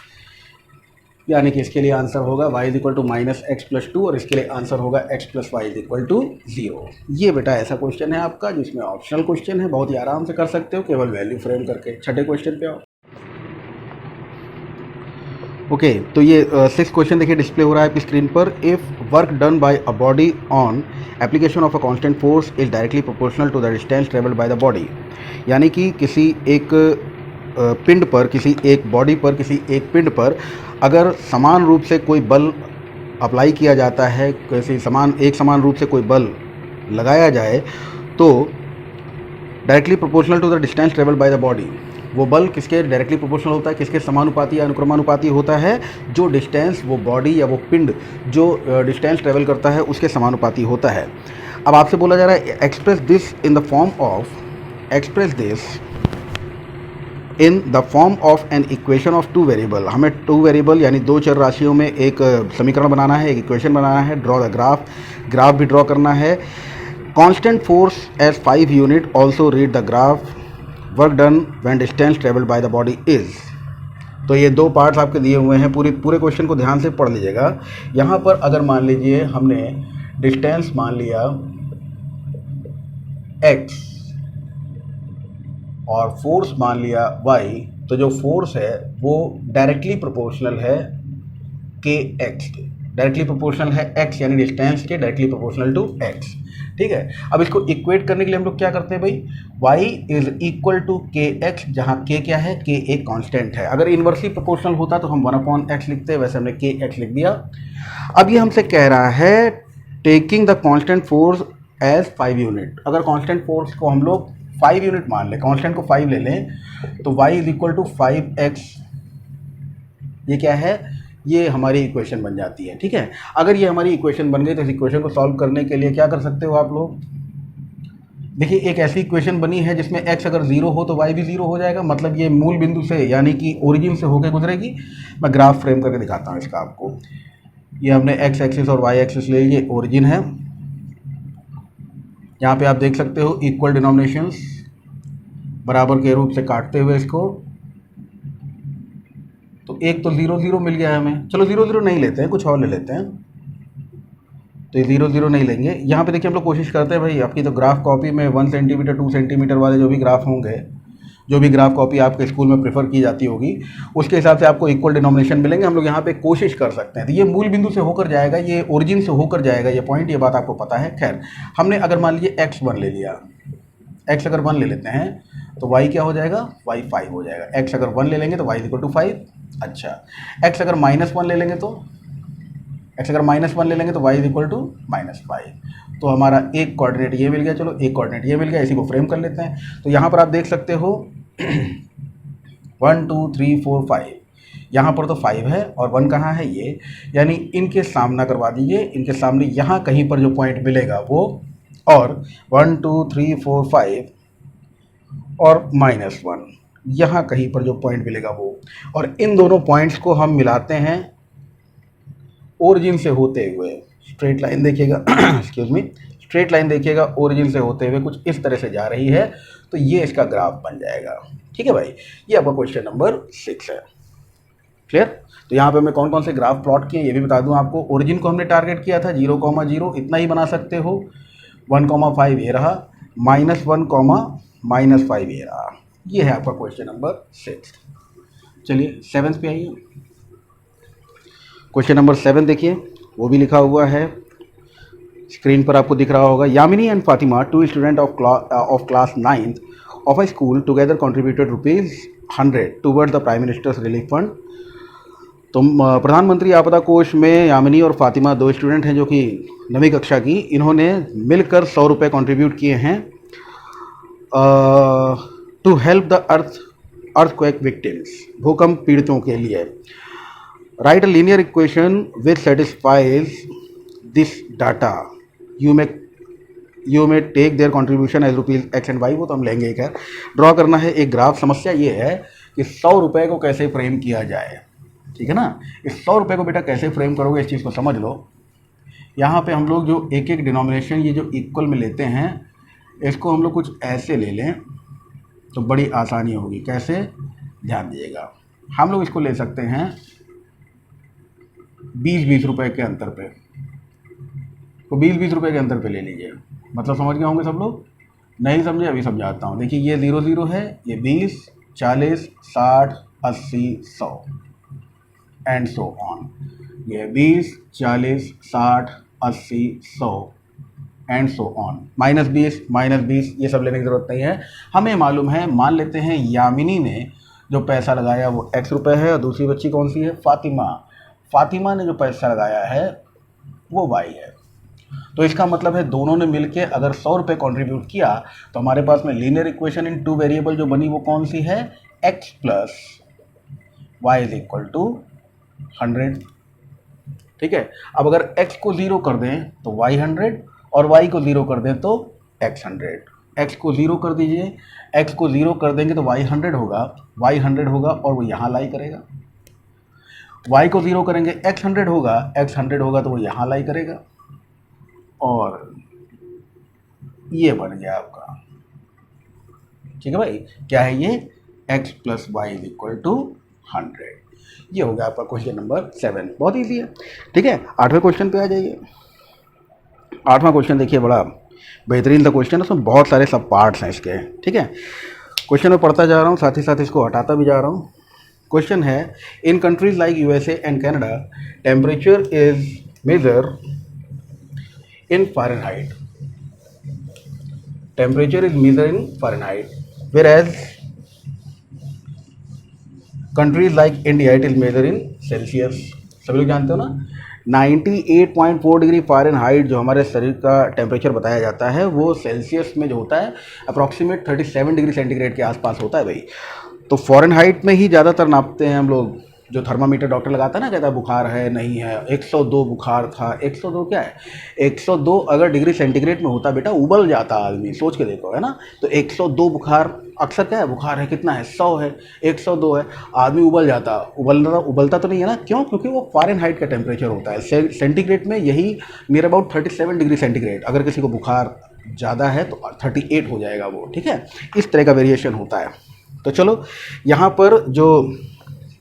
यानी कि इसके लिए आंसर होगा y is equal to -x + 2 और इसके लिए आंसर होगा x + y is equal to 0। ये बेटा ऐसा क्वेश्चन है आपका जिसमें ऑप्शनल क्वेश्चन है, बहुत ही आराम से कर सकते हो केवल वैल्यू फ्रेम करके। छठे क्वेश्चन पे आओ। ओके तो ये 6 क्वेश्चन देखिए डिस्प्ले हो रहा है आपकी स्क्रीन पर। If work done by a body on application of a constant force is directly proportional to the distance travelled by the body, यानी कि किसी एक पिंड पर, किसी एक बॉडी पर, किसी एक पिंड पर अगर समान रूप से कोई बल अप्लाई किया जाता है, किसी एक समान रूप से कोई बल लगाया जाए, तो directly proportional to the distance travelled by the body, वो बल किसके डायरेक्टली प्रोपोर्शनल होता है, किसके समानुपाती या अनुक्रमानुपाती होता है, जो डिस्टेंस वो बॉडी या वो पिंड जो डिस्टेंस ट्रेवल करता है उसके समानुपाती होता है। अब आपसे बोला जा रहा है express this in the form of an equation of two variable. हमें टू वेरिएबल यानी दो चर राशियों में एक समीकरण बनाना है, एक इक्वेशन बनाना है, ड्रॉ द ग्राफ भी ड्रॉ करना है। Constant force as 5 unit, also read the graph, work done when distance travelled by the body is. तो ये दो पार्ट्स आपके दिए हुए हैं, पूरे क्वेश्चन को ध्यान से पढ़ लीजिएगा। यहाँ पर अगर मान लीजिए हमने डिस्टेंस मान लिया x और फोर्स मान लिया y, तो जो फोर्स है वो डायरेक्टली प्रोपोर्शनल है kx के, डायरेक्टली प्रोपोर्शनल है x यानी डिस्टेंस के डायरेक्टली प्रोपोर्शनल टू x। ठीक है, अब इसको इक्वेट करने के लिए हम लोग क्या करते हैं भाई, y इज इक्वल टू के एक्स, जहाँ k क्या है, k एक कांस्टेंट है। अगर इन्वर्सली प्रोपोर्शनल होता तो हम 1/x लिखते हैं, वैसे हमने के एक्स लिख दिया। अब ये हमसे कह रहा है taking the constant force as 5 unit. अगर कांस्टेंट फोर्स को हम लोग 5 यूनिट मान लें, कांस्टेंट को 5 ले लें, तो y is equal to 5x, ये क्या है, ये हमारी इक्वेशन बन जाती है। ठीक है, अगर ये हमारी इक्वेशन बन गई तो इस इक्वेशन को सॉल्व करने के लिए क्या कर सकते हो आप लोग, देखिए एक ऐसी इक्वेशन बनी है जिसमें x अगर 0 हो तो y भी 0 हो जाएगा, मतलब ये मूल बिंदु से यानी कि ओरिजिन से होकर गुजरेगी। मैं ग्राफ फ्रेम करके दिखाता हूँ इसका आपको। ये हमने x एक्सिस और y एक्सिस ले लिए, ओरिजिन है। यहाँ पे आप देख सकते हो इक्वल डिनोमिनेशंस, बराबर के रूप से काटते हुए इसको, तो एक तो 0 0 मिल गया है हमें। चलो 0 0 नहीं लेते हैं, कुछ और ले लेते हैं। तो ये 0 0 नहीं लेंगे। यहाँ पे देखिए हम लोग कोशिश करते हैं भाई, आपकी तो ग्राफ कॉपी में 1 सेंटीमीटर 2 सेंटीमीटर वाले जो भी ग्राफ होंगे, जो भी ग्राफ कॉपी आपके स्कूल में प्रेफर की जाती होगी, उसके हिसाब से आपको इक्वल डिनोमिनेशन मिलेंगे। हम लोग यहाँ पे कोशिश कर सकते हैं। तो ये मूल बिंदु से होकर जाएगा, ये ओरिजिन से होकर जाएगा, ये पॉइंट, ये बात आपको पता है। खैर, हमने अगर मान लीजिए x1 ले लिया, x अगर 1 ले लेते हैं तो y क्या हो जाएगा, y 5 हो जाएगा। x अगर 1 ले लेंगे तो y इक्वल टू 5। अच्छा, x अगर -1 ले लेंगे तो y इज इक्वल टू -5। तो हमारा एक कोऑर्डिनेट ये मिल गया, चलो एक कोऑर्डिनेट ये मिल गया, इसी को फ्रेम कर लेते हैं। तो यहाँ पर आप देख सकते हो 1 2 3 4 5, यहाँ पर तो 5 है और 1 कहाँ है, ये, यानी इनके सामना करवा दीजिए, इनके सामने यहाँ कहीं पर जो पॉइंट मिलेगा वो, और 1 2 3 4 5 और -1 यहाँ कहीं पर जो पॉइंट मिलेगा वो, और इन दोनों पॉइंट्स को हम मिलाते हैं ओरिजिन से होते हुए। स्ट्रेट लाइन देखिएगा एक्सक्यूज मी, स्ट्रेट लाइन देखिएगा ओरिजिन से होते हुए कुछ इस तरह से जा रही है, तो ये इसका ग्राफ बन जाएगा। ठीक है भाई, ये आपका क्वेश्चन नंबर 6 है। क्लियर? तो यहाँ पे हमने कौन कौन से ग्राफ प्लॉट किए ये भी बता दूं आपको। ओरिजिन को हमने टारगेट किया था 0,0, इतना ही बना सकते हो। 1,5 ये रहा, -1, -5 ये रहा। ये है आपका क्वेश्चन नंबर 6। चलिए 7 पे आइए। क्वेश्चन नंबर 7 देखिए, वो भी लिखा हुआ है, स्क्रीन पर आपको दिख रहा होगा। Yamini and Fatima, 2 student of class 9th of a school, together contributed ₹100 toward the prime ministers relief fund. तो प्रधानमंत्री आपदा कोष में यामिनी और फातिमा 2 स्टूडेंट हैं जो कि 9वीं कक्षा की, इन्होंने मिलकर ₹100 कंट्रीब्यूट किए हैं to help the earthquake victims, भूकंप पीड़ितों के लिए। Write a linear equation which satisfies this data, you may take their contribution as ₹X and Y, वो तो हम लेंगे ही। खैर, ड्रॉ करना है एक ग्राफ। समस्या ये है कि ₹100 को कैसे फ्रेम किया जाए। ठीक है ना, इस ₹100 को बेटा कैसे फ्रेम करोगे, इस चीज़ को समझ लो। यहाँ पे हम लोग जो एक एक डिनोमिनेशन ये जो इक्वल में लेते हैं, इसको हम लोग कुछ ऐसे ले लें तो बड़ी आसानी होगी। कैसे, ध्यान दीजिएगा। हम लोग इसको ले सकते हैं 20-20 रुपए के अंतर पे, तो 20-20 रुपए के अंतर पे ले लीजिए। मतलब समझ गए होंगे सब लोग? नहीं समझे, अभी समझाता हूँ। देखिए ये 0 0 है, ये 20, 40, 60, 80, 100। And so on. ये 20, 40, 60, 80, 100 एंड सो ऑन। -20 ये सब लेने की ज़रूरत नहीं है। हमें मालूम है, मान लेते हैं यामिनी ने जो पैसा लगाया वो x रुपये है और दूसरी बच्ची कौन सी है, फातिमा ने जो पैसा लगाया है वो y है। तो इसका मतलब है दोनों ने मिलके अगर 100 रुपये कॉन्ट्रीब्यूट किया तो हमारे पास में लीनियर इक्वेशन इन 2 वेरिएबल जो बनी वो कौन सी है, x plus y is equal to 100। ठीक है, अब अगर x को 0 कर दें तो y 100 और y को 0 कर दें तो x 100। x को 0 कर दीजिए, x को 0 कर देंगे तो y 100 होगा और वो यहाँ लाई करेगा। y को 0 करेंगे x 100 होगा तो वो यहाँ लाई करेगा और ये बन गया आपका। ठीक है भाई, क्या है ये, x plus Y is equal to 100। ये हो गया आपका क्वेश्चन नंबर 7। बहुत ईजी है। ठीक है, 8वें क्वेश्चन पे आ जाइए। 8वां क्वेश्चन देखिए, बड़ा बेहतरीन सा क्वेश्चन है, उसमें बहुत सारे सब पार्ट्स हैं इसके। ठीक है, क्वेश्चन में पढ़ता जा रहा हूँ, साथ ही साथ इसको हटाता भी जा रहा हूँ। क्वेश्चन है, in countries like USA and Canada temperature is measure in Fahrenheit. Temperature is measured in Fahrenheit, whereas countries like India it is measured in Celsius. सभी लोग जानते हो ना, 98.4 डिग्री फ़ारेनहाइट जो हमारे शरीर का टेम्परेचर बताया जाता है वो सेल्सियस में जो होता है अप्रॉक्सीमेट 37 डिग्री सेंटीग्रेड के आसपास होता है भाई। तो फ़ारेनहाइट में ही ज़्यादातर नापते हैं हम लोग। जो थर्मामीटर डॉक्टर लगाता है ना, कहता है बुखार है नहीं है, 102 बुखार था। 102 क्या है, 102 अगर डिग्री सेंटीग्रेड में होता बेटा उबल जाता आदमी, सोच के देखो, है ना। तो 102 बुखार अक्सर क्या है, बुखार है कितना है, 100 है, 102 है, आदमी उबल जाता। उबलता तो नहीं है ना, क्यों, क्योंकि वो फ़ारेनहाइट का टेम्परेचर होता है। सेंटीग्रेड में यही नियर अबाउट 37 डिग्री सेंटीग्रेड। अगर किसी को बुखार ज़्यादा है तो 38 हो जाएगा वो। ठीक है, इस तरह का वेरिएशन होता है। तो चलो यहाँ पर जो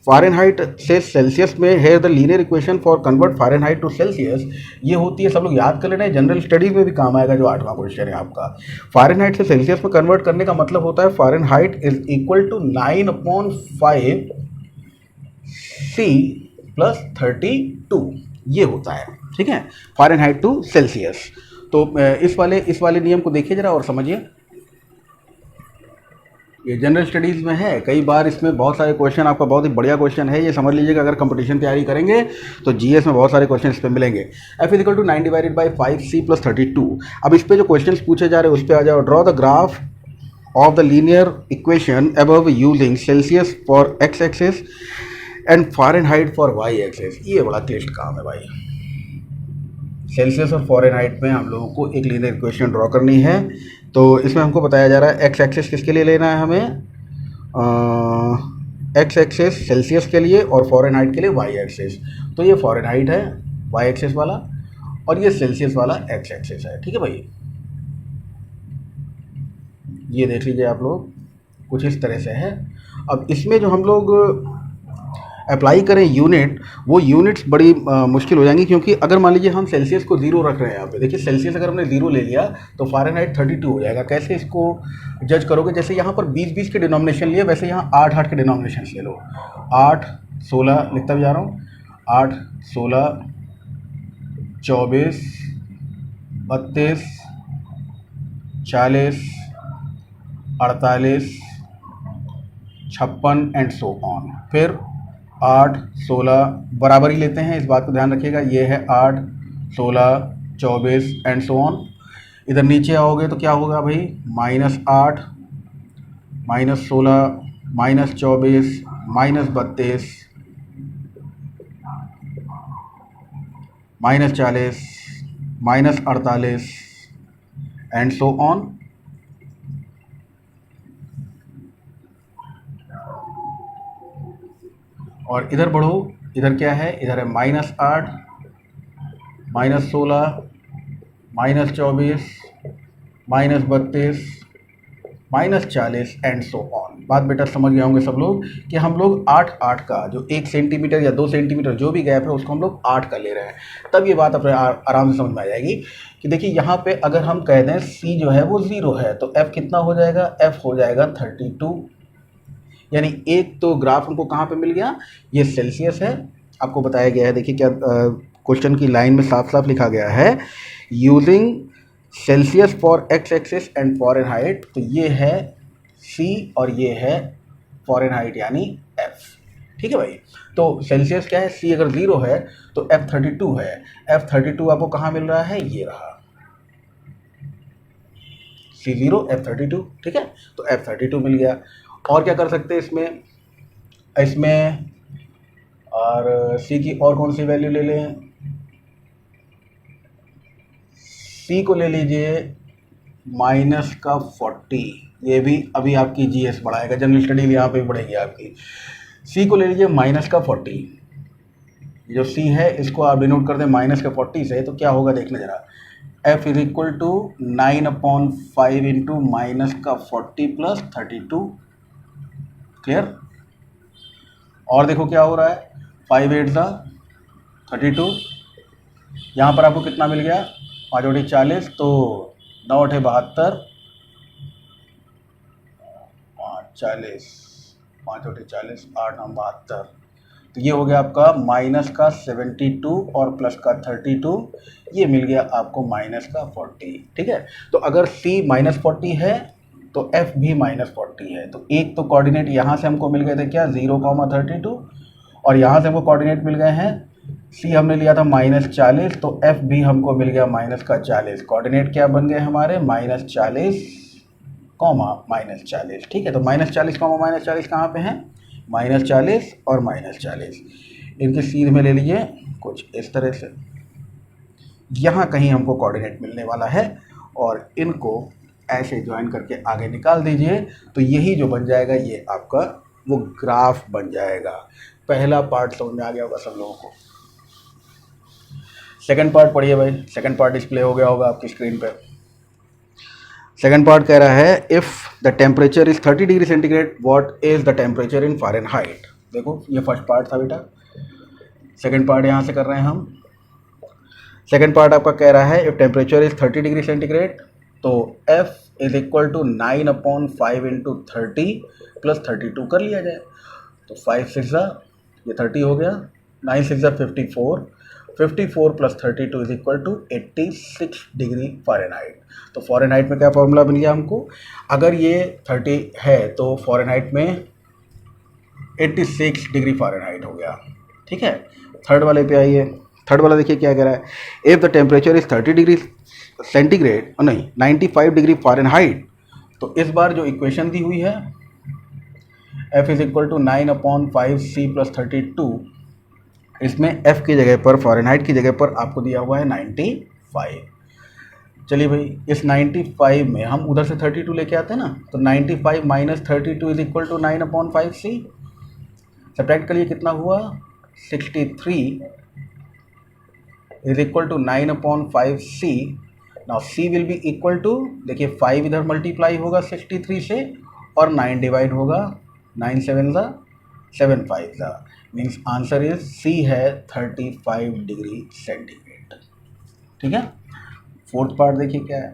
फ़ारेनहाइट से सेल्सियस में है the linear equation for convert Fahrenheit to Celsius, ये होती है, सब लोग याद कर लेना है, जनरल स्टडीज़ में भी काम आएगा। जो 8वां क्वेश्चन है आपका, फ़ारेनहाइट से सेल्सियस में कन्वर्ट करने का मतलब होता है Fahrenheit is equal to 9/5 C plus 32, ये होता है। ठीक है, फ़ारेनहाइट टू सेल्सियस। तो इस वाले नियम को देखिए जरा और समझिए। ये जनरल स्टडीज़ में है, कई बार इसमें बहुत सारे क्वेश्चन, आपका बहुत ही बढ़िया क्वेश्चन है ये, समझ लीजिएगा। अगर कंपटीशन तैयारी करेंगे तो जीएस में बहुत सारे क्वेश्चन इस पे मिलेंगे। F equal to 9 divided by 5C plus 32। अब इस पे जो क्वेश्चन पूछे जा रहे हैं उस पर आ जाओ। Draw the graph of the linear equation above using Celsius for x axis and Fahrenheit for y axis. ये बड़ा क्लिष्ट काम है भाई। सेल्सियस और फ़ारेनहाइट में हम लोगों को एक लीनियर इक्वेशन ड्रॉ करनी है। तो इसमें हमको बताया जा रहा है एक्स एक्सिस किसके लिए लेना है हमें, एक्स एक्सिस सेल्सियस के लिए और फ़ारेनहाइट के लिए वाई एक्सिस। तो ये फ़ारेनहाइट है वाई एक्सिस वाला और ये सेल्सियस वाला एक्स एक्सिस है। ठीक है भाई, ये देख लीजिए आप लोग, कुछ इस तरह से है। अब इसमें जो हम लोग अप्लाई करें यूनिट, वो यूनिट्स बड़ी मुश्किल हो जाएंगी, क्योंकि अगर मान लीजिए हम सेल्सियस को 0 रख रहे हैं यहाँ पे, देखिए सेल्सियस अगर हमने 0 ले लिया तो फ़ारेनहाइट 32 हो जाएगा। कैसे इसको जज करोगे, जैसे यहाँ पर 20-20 के डिनोमिनेशन लिए, वैसे यहाँ 8-8 के डिनोमिनेशन ले लो। 8, 16 लिखता भी जा रहा हूँ, 8, 16, 24, 32, 40, 48, 56 एंड सो ऑन। फिर 8, 16 बराबर ही लेते हैं, इस बात को ध्यान रखिएगा। ये है 8, 16, 24 एंड सो ऑन। इधर नीचे आओगे तो क्या होगा भाई, -8, -16, -24, -32, -40, -48 एंड सो ऑन। और इधर बढ़ो, इधर क्या है, इधर है -8, -16, -24, -32, -40 एंड सो ऑन। बात बेटा समझ गए होंगे सब लोग कि हम लोग 8-8 का, जो 1 सेंटीमीटर या 2 सेंटीमीटर जो भी गैप है उसको हम लोग 8 का ले रहे हैं। तब ये बात अपने आराम से समझ में आ जाएगी कि देखिए यहाँ पे अगर हम कह दें C जो है वो 0 है तो F कितना हो जाएगा, F हो जाएगा 32। यानी एक तो ग्राफ हमको कहाँ पे मिल गया, ये सेल्सियस है आपको बताया गया है। देखिए क्या क्वेश्चन की लाइन में साफ साफ लिखा गया है, using Celsius for x axis and Fahrenheit. तो ये है सी और ये है फॉरेनहाइट यानी एफ। ठीक है भाई। तो सेल्सियस क्या है, सी अगर 0 है तो F32 है। F32 आपको कहाँ मिल रहा है, ये रहा C0 F32। ठीक है, तो F32 मिल गया। और क्या कर सकते हैं इसमें, इसमें और सी की और कौन सी वैल्यू ले लें, सी को ले लीजिए -40। ये भी अभी आपकी जीएस बढ़ाएगा, जनरल स्टडी भी यहाँ पे बढ़ेगी आपकी। सी को ले लीजिए -40। जो सी है इसको आप डिनोट कर दें -40 से, तो क्या होगा देखने जरा, F is equal to 9/5 into -40 plus 32। Clear. और देखो क्या हो रहा है, 5 8 32। यहाँ पर आपको कितना मिल गया, 5 × 40, तो 9 × 72, 40, 5 × 40, 8 9 72। तो ये हो गया आपका -72 और +32, ये मिल गया आपको -40। ठीक है, तो अगर C -40 है तो F भी -40 है। तो एक तो कोऑर्डिनेट यहाँ से हमको मिल गए थे क्या, 0,32, और यहाँ से हमको कोऑर्डिनेट मिल गए हैं, C हमने लिया था -40, तो F भी हमको मिल गया -40। कोऑर्डिनेट क्या बन गए हमारे, -40, -40। ठीक है, तो -40, -40 कहाँ पे हैं, -40 और -40, इनके सीध में ले लीजिए कुछ इस तरह से, यहाँ कहीं हमको कोऑर्डिनेट मिलने वाला है, और इनको ऐसे ज्वाइन करके आगे निकाल दीजिए, तो यही जो बन जाएगा ये आपका वो ग्राफ बन जाएगा। पहला पार्ट समझ में आ गया होगा सब लोगों को। सेकंड पार्ट पढ़िए भाई, सेकंड पार्ट डिस्प्ले हो गया होगा आपकी स्क्रीन पे। सेकंड पार्ट कह रहा है, if the temperature is 30 degree centigrade, what is the temperature in Fahrenheit. देखो ये फर्स्ट पार्ट था बेटा, सेकंड पार्ट यहाँ से कर रहे हैं हम। सेकंड पार्ट आपका कह रहा है, if temperature is 30 degree centigrade, तो F is equal to 9/5 into 30 plus 32 कर लिया जाए। तो 5 6 ये 30 हो गया, 9 6 54, 54 plus 32 is equal to 86 degree Fahrenheit. तो फ़ारेनहाइट में क्या फॉर्मूला मिल गया हमको, अगर ये 30 है तो फ़ारेनहाइट में 86 डिग्री फ़ारेनहाइट हो गया। ठीक है, थर्ड वाले पे आइए। थर्ड वाला देखिए क्या कह रहा है, if the temperature is 30 degree centigrade, नहीं 95 डिग्री फ़ारेनहाइट। तो इस बार जो इक्वेशन दी हुई है, F is equal to 9/5 C plus 32, इसमें F की जगह पर, फ़ारेनहाइट की जगह पर आपको दिया हुआ है 95। चलिए भाई, इस 95 में हम उधर से 32 लेके आते हैं ना, तो 95 minus 32 is equal to 9/5 C। Subtract करिए कितना हुआ, 63 is equal to 9/5 C। Now C will be equal to, देखिए 5 इधर मल्टीप्लाई होगा 63 से, और 9 डिवाइड होगा, 9 7 7 5 मीन्स आंसर इज C है 35 डिग्री सेंटीग्रेड। ठीक है, फोर्थ पार्ट देखिए क्या है।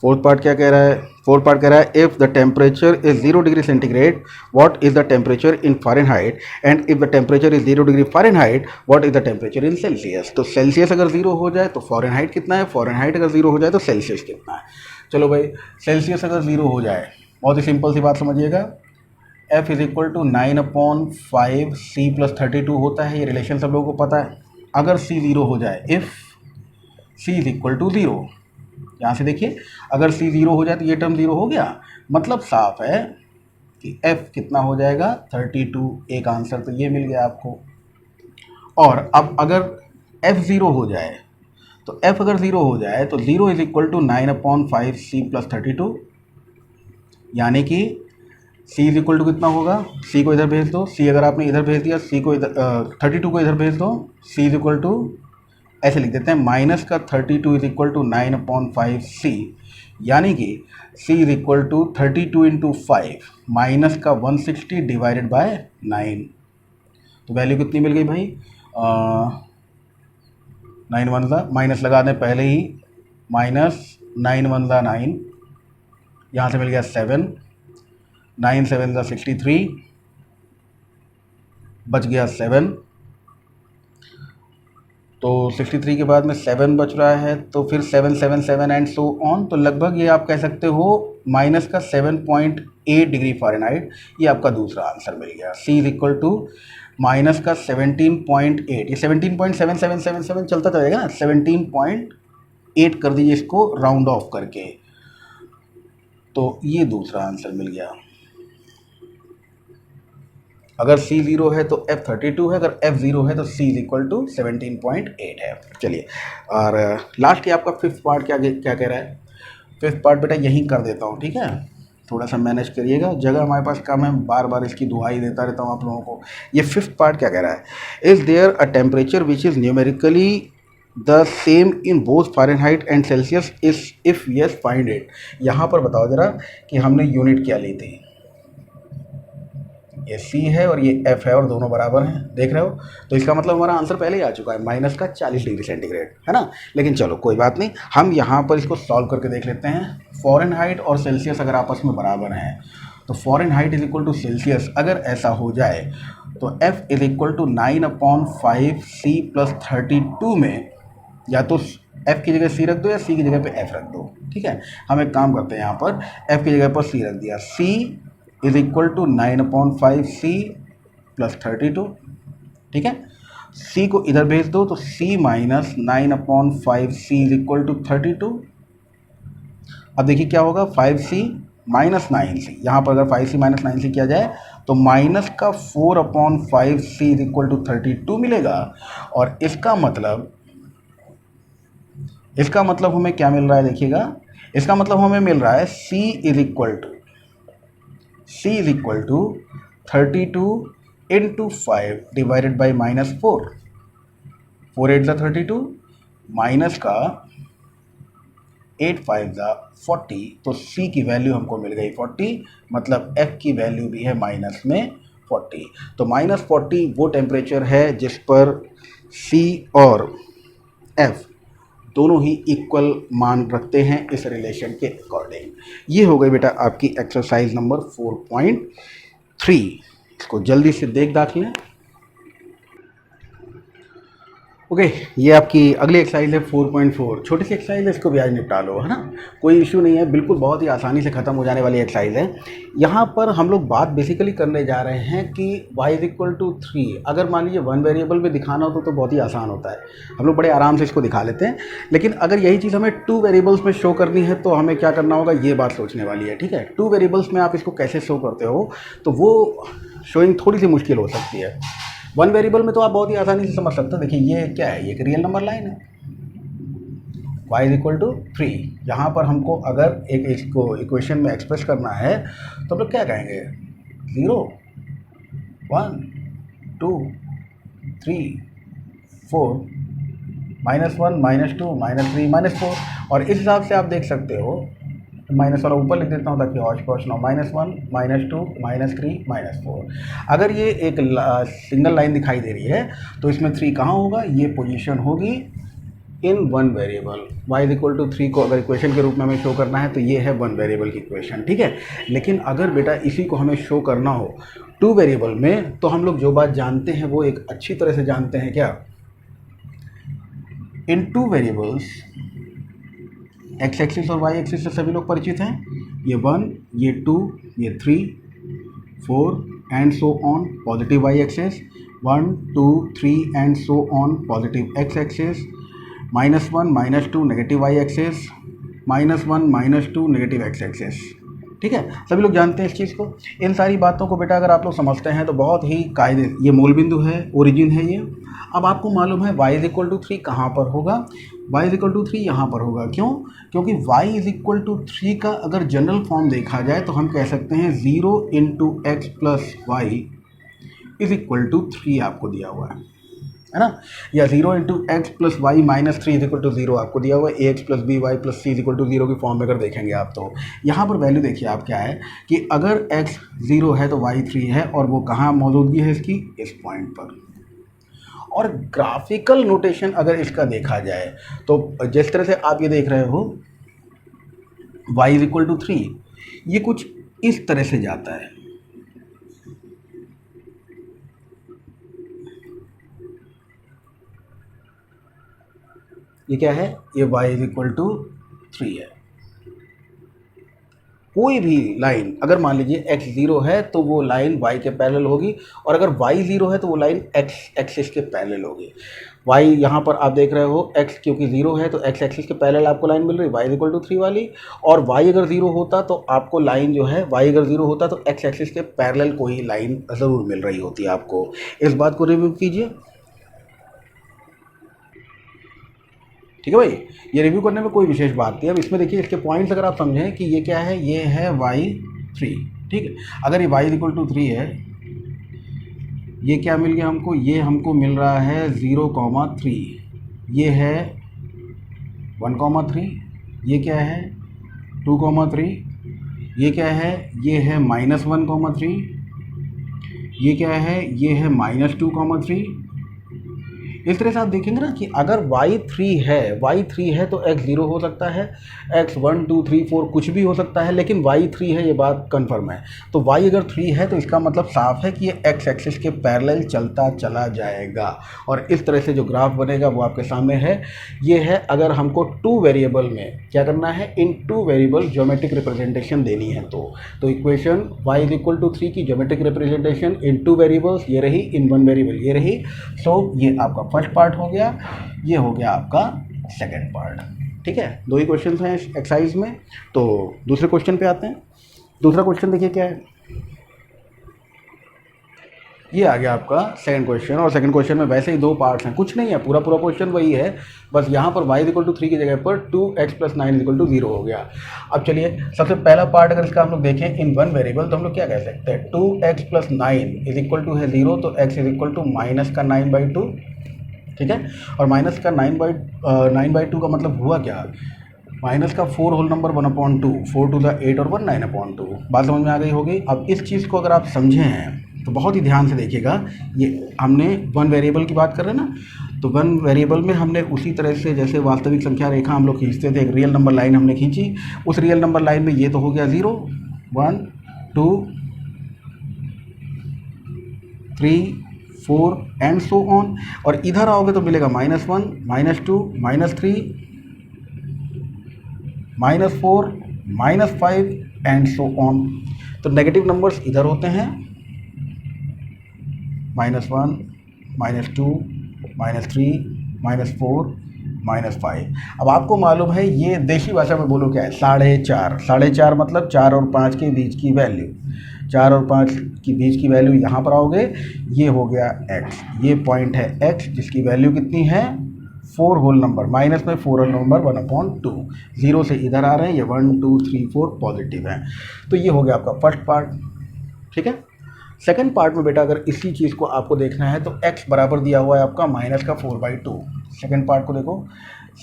फोर्थ पार्ट क्या कह रहा है, फोर्थ पार्ट कह रहा है, if the temperature is 0 degree centigrade, what is the temperature in Fahrenheit, and if the temperature is 0 degree Fahrenheit, what is the temperature in Celsius. तो सेल्सियस अगर 0 हो जाए तो फ़ारेनहाइट कितना है, फ़ारेनहाइट अगर 0 हो जाए तो सेल्सियस कितना है। चलो भाई, सेल्सियस अगर 0 हो जाए, बहुत ही सिंपल सी बात समझिएगा, F is equal to 9/5 C plus 32 होता है, ये रिलेशन सब लोगों को पता है। अगर C 0 हो जाए, if C is equal to 0, यहाँ से देखिए अगर C 0 हो जाए तो ये टर्म 0 हो गया, मतलब साफ है कि F कितना हो जाएगा 32। एक आंसर तो ये मिल गया आपको। और अब अगर F 0 हो जाए, तो F अगर 0 हो जाए तो 0 is equal to 9/5 C plus 32, यानी कि C इज इक्वल टू कितना होगा, C को इधर भेज दो, C अगर आपने इधर भेज दिया, C को इधर 32 को इधर भेज दो, C इज इक्वल टू ऐसे लिख देते हैं, माइनस का 32 इज इक्वल टू 9/5 C, यानी कि C is equal to 32 into 5 minus का 160 डिवाइडेड बाय 9। तो वैल्यू कितनी मिल गई भाई, 9 1 माइनस लगा दें पहले ही, माइनस 9 1 9, यहाँ से मिल गया 7, 9 7 63, बच गया 7, तो 63 के बाद में 7 बच रहा है, तो फिर 7 7 7 एंड सो ऑन। तो लगभग ये आप कह सकते हो माइनस का 7.8 डिग्री फ़ारेनहाइट। ये आपका दूसरा आंसर मिल गया। C is equal to minus का 17.8, ये 17.7777 चलता जाएगा ना, 17.8 कर दीजिए इसको राउंड ऑफ करके, तो ये दूसरा आंसर मिल गया। अगर C 0 है तो F 32 है, अगर F 0 है तो C इज इक्वल टू 17.8 है। चलिए, और लास्ट ये आपका फिफ्थ पार्ट क्या क्या कह रहा है। फिफ्थ पार्ट बेटा यहीं कर देता हूँ, ठीक है, थोड़ा सा मैनेज करिएगा, जगह हमारे पास कम है, बार बार इसकी दुहाई देता रहता हूँ आप लोगों को। ये फिफ्थ पार्ट क्या कह रहा है, is there a temperature which is numerically the same in both Fahrenheit and Celsius if yes find it. यहाँ पर बताओ जरा कि हमने यूनिट क्या ली थी। ये C है और ये F है और दोनों बराबर हैं, देख रहे हो। तो इसका मतलब हमारा आंसर पहले ही आ चुका है, माइनस का 40 डिग्री सेंटीग्रेड, है ना। लेकिन चलो कोई बात नहीं, हम यहाँ पर इसको सॉल्व करके देख लेते हैं। फ़ारेनहाइट और सेल्सियस अगर आपस में बराबर हैं तो Fahrenheit is equal to Celsius अगर ऐसा हो जाए तो F is equal to 9/5 C plus 32 में या तो F की जगह C रख दो या C की जगह पे F रख दो, ठीक है। हम एक काम करते हैं, यहाँ पर F की जगह पर C रख दिया, C is equal to 9/5 C plus 32, ठीक है। C को इधर भेज दो तो C minus 9/5 C is equal to 32। अब देखिए क्या होगा, 5C माइनस 9C, यहाँ पर अगर 5C माइनस 9C किया जाए तो माइनस का 4/5 C इज इक्वल टू 32 मिलेगा। और इसका मतलब हमें क्या मिल रहा है, देखिएगा, इसका मतलब हमें मिल रहा है C is equal to 32 into 5 divided by minus 4, 4 8 ज़ा 32 माइनस का 8 5 ज़ा 40, तो C की वैल्यू हमको मिल गई 40, मतलब F की वैल्यू भी है माइनस में 40। तो माइनस 40 वो टेम्परेचर है जिस पर C और F दोनों ही इक्वल मान रखते हैं इस रिलेशन के अकॉर्डिंग। ये हो गई बेटा आपकी एक्सरसाइज नंबर 4.3। इसको जल्दी से देख दाख लें। ओके, ये आपकी अगली एक्सरसाइज है 4.4। छोटी सी एक्सरसाइज है, इसको भी आज निपटा लो, है ना, कोई इशू नहीं है, बिल्कुल बहुत ही आसानी से ख़त्म हो जाने वाली एक्सरसाइज है। यहाँ पर हम लोग बात बेसिकली करने जा रहे हैं कि y इज इक्वल टू 3 अगर मान लीजिए 1 वेरिएबल में दिखाना हो तो बहुत ही आसान होता है, हम लोग बड़े आराम से इसको दिखा लेते हैं। लेकिन अगर यही चीज़ हमें 2 वेरिएबल्स में शो करनी है तो हमें क्या करना होगा, ये बात सोचने वाली है, ठीक है। 2 वेरिएबल्स में आप इसको कैसे शो करते हो तो वो शोइंग थोड़ी सी मुश्किल हो सकती है। 1 वेरिएबल में तो आप बहुत ही आसानी से समझ सकते हो। देखिए ये क्या है, ये एक रियल नंबर लाइन है, y इज इक्वल टू 3। यहाँ पर हमको अगर एक इसको इक्वेशन में एक्सप्रेस करना है तो हम लोग क्या कहेंगे, 0 1 2 3 4 -1 -2 -3 -4। और इस हिसाब से आप देख सकते हो, माइनस वाला ऊपर लिख देता हूँ ताकि हौच पौच ना हो, -1 -2 -3 -4। अगर ये एक सिंगल लाइन दिखाई दे रही है तो इसमें 3 कहाँ होगा, ये पोजीशन होगी in 1 variable. y is equal to 3 को अगर इक्वेशन के रूप में हमें शो करना है तो ये है 1 वेरिएबल की इक्वेशन, ठीक है। लेकिन अगर बेटा इसी को हमें शो करना हो 2 वेरिएबल में तो हम लोग जो बात जानते हैं वो एक अच्छी तरह से जानते हैं, क्या, इन 2 वेरिएबल्स एक्स एक्सिस और वाई एक्सिस से सभी लोग परिचित हैं, ये 1 ये 2 ये 3 4 and so on, positive y axis 1 2 3 and so on, positive x axis, -1 -2 negative y axis, -1 -2 negative x axis, ठीक है। सभी लोग जानते हैं इस चीज़ को। इन सारी बातों को बेटा अगर आप लोग समझते हैं तो बहुत ही कायदे, ये मूल बिंदु है, ओरिजिन है ये। अब आपको मालूम है y इज इक्वल टू 3 कहाँ पर होगा, y इज इक्वल टू 3 यहाँ पर होगा। क्यों, क्योंकि y इज इक्वल टू 3 का अगर जनरल फॉर्म देखा जाए तो हम कह सकते हैं 0 × x plus Y is equal to 3 आपको दिया हुआ है ना, या 0 × x plus y minus 3 is equal to 0 आपको दिया हुआ है। ax plus b y plus c is equal to 0 की फॉर्म में अगर देखेंगे आप तो यहाँ पर वैल्यू देखिए आप क्या है कि अगर x 0 है तो y 3 है, और वो कहाँ मौजूदगी है इसकी, इस पॉइंट पर। और ग्राफिकल नोटेशन अगर इसका देखा जाए तो जिस तरह से आप ये देख रहे हो y इज इक्वल टू 3, ये कुछ इस तरह से जाता है, ये क्या है, ये y इज इक्वल टू 3 है। कोई भी लाइन अगर मान लीजिए x 0 है तो वो लाइन y के पैरेलल होगी, और अगर y 0 है तो वो लाइन x एक्सिस के पैरेलल होगी। y यहाँ पर आप देख रहे हो x क्योंकि 0 है तो x एक्सिस के पैरेलल आपको लाइन मिल रही है y इज इक्वल टू 3 वाली, और y अगर 0 होता तो आपको लाइन जो है y अगर 0 होता तो x एक्सिस के पैरेलल कोई लाइन ज़रूर मिल रही होती है आपको। इस बात को रिव्यू कीजिए, ठीक है भाई। ये रिव्यू करने में कोई विशेष बात नहीं है। अब इसमें देखिए इसके पॉइंट्स अगर आप समझें कि ये क्या है, ये है y3, ठीक है। अगर ये y इक्वल टू 3 है, ये क्या मिल गया हमको, ये हमको मिल रहा है 0,3, ये है 1,3, ये क्या है 2,3, ये क्या है, ये है -1,3, ये क्या है, ये है -2,3। इस तरह से आप देखेंगे ना कि अगर y3 है तो x 0 हो सकता है, x 1 2 3 4 कुछ भी हो सकता है, लेकिन y3 है, ये बात कंफर्म है। तो y अगर 3 है तो इसका मतलब साफ है कि ये x एक्सिस के पैरेलल चलता चला जाएगा, और इस तरह से जो ग्राफ बनेगा वो आपके सामने है। ये है अगर हमको 2 वेरिएबल में क्या करना है, इन 2 वेरिएबल ज्योमेट्रिक रिप्रेजेंटेशन देनी है तो equation y is equal to 3 की ज्योमेट्रिक रिप्रेजेंटेशन इन 2 वेरिएबल्स ये रही, इन 1 वेरिएबल ये रही। सो ये आपका फर्स्ट पार्ट हो गया, ये हो गया आपका सेकंड पार्ट, ठीक है। 2 ही क्वेश्चन हैं एक्सरसाइज में। तो दूसरे क्वेश्चन पे आते हैं। दूसरा क्वेश्चन देखिए क्या है, ये आ गया आपका सेकंड क्वेश्चन, और सेकंड क्वेश्चन में वैसे ही 2 पार्ट्स हैं, कुछ नहीं है, पूरा क्वेश्चन वही है, बस यहाँ पर y इक्वल टू 3 की जगह पर 2x + 9 इक्वल टू 0 हो गया। अब चलिए सबसे पहला पार्ट अगर इसका हम लोग देखें इन 1 वेरिएबल, तो हम लोग क्या कह सकते हैं, 2x + 9 इज इक्वल टू है 0, तो x इज इक्वल टू -9/2, ठीक है। और माइनस का 9/2 का मतलब हुआ क्या, माइनस का 4 होल नंबर 1/2, 4 to the 8 और 1 9/2। बात समझ में आ गई होगी। अब इस चीज़ को अगर आप समझे हैं तो बहुत ही ध्यान से देखिएगा। ये हमने 1 वेरिएबल की बात कर रहे हैं ना, तो 1 वेरिएबल में हमने उसी तरह से जैसे वास्तविक संख्या रेखा हम लोग खींचते थे, एक रियल नंबर लाइन हमने खींची, उस रियल नंबर लाइन में ये तो हो गया 0 1 2 3 4 एंड सो ऑन, और इधर आओगे तो मिलेगा -1 -2 -3 -4 -5 एंड सो ऑन। तो नेगेटिव नंबर्स इधर होते हैं, -1 -2 -3 -4 -5। अब आपको मालूम है ये देशी भाषा में बोलो क्या है, 4.5। 4.5 मतलब 4 और 5 के बीच की वैल्यू, 4 और 5 के बीच की वैल्यू यहाँ पर आओगे, ये हो गया x, ये पॉइंट है x जिसकी वैल्यू कितनी है 4 होल नंबर, माइनस में 4 होल नंबर 1/2, 0 से इधर आ रहे हैं, ये 1 2 3 4 पॉजिटिव है। तो ये हो गया आपका फर्स्ट पार्ट, ठीक है। सेकंड पार्ट में बेटा अगर इसी चीज़ को आपको देखना है तो x बराबर दिया हुआ है आपका -4/2। सेकंड पार्ट को देखो,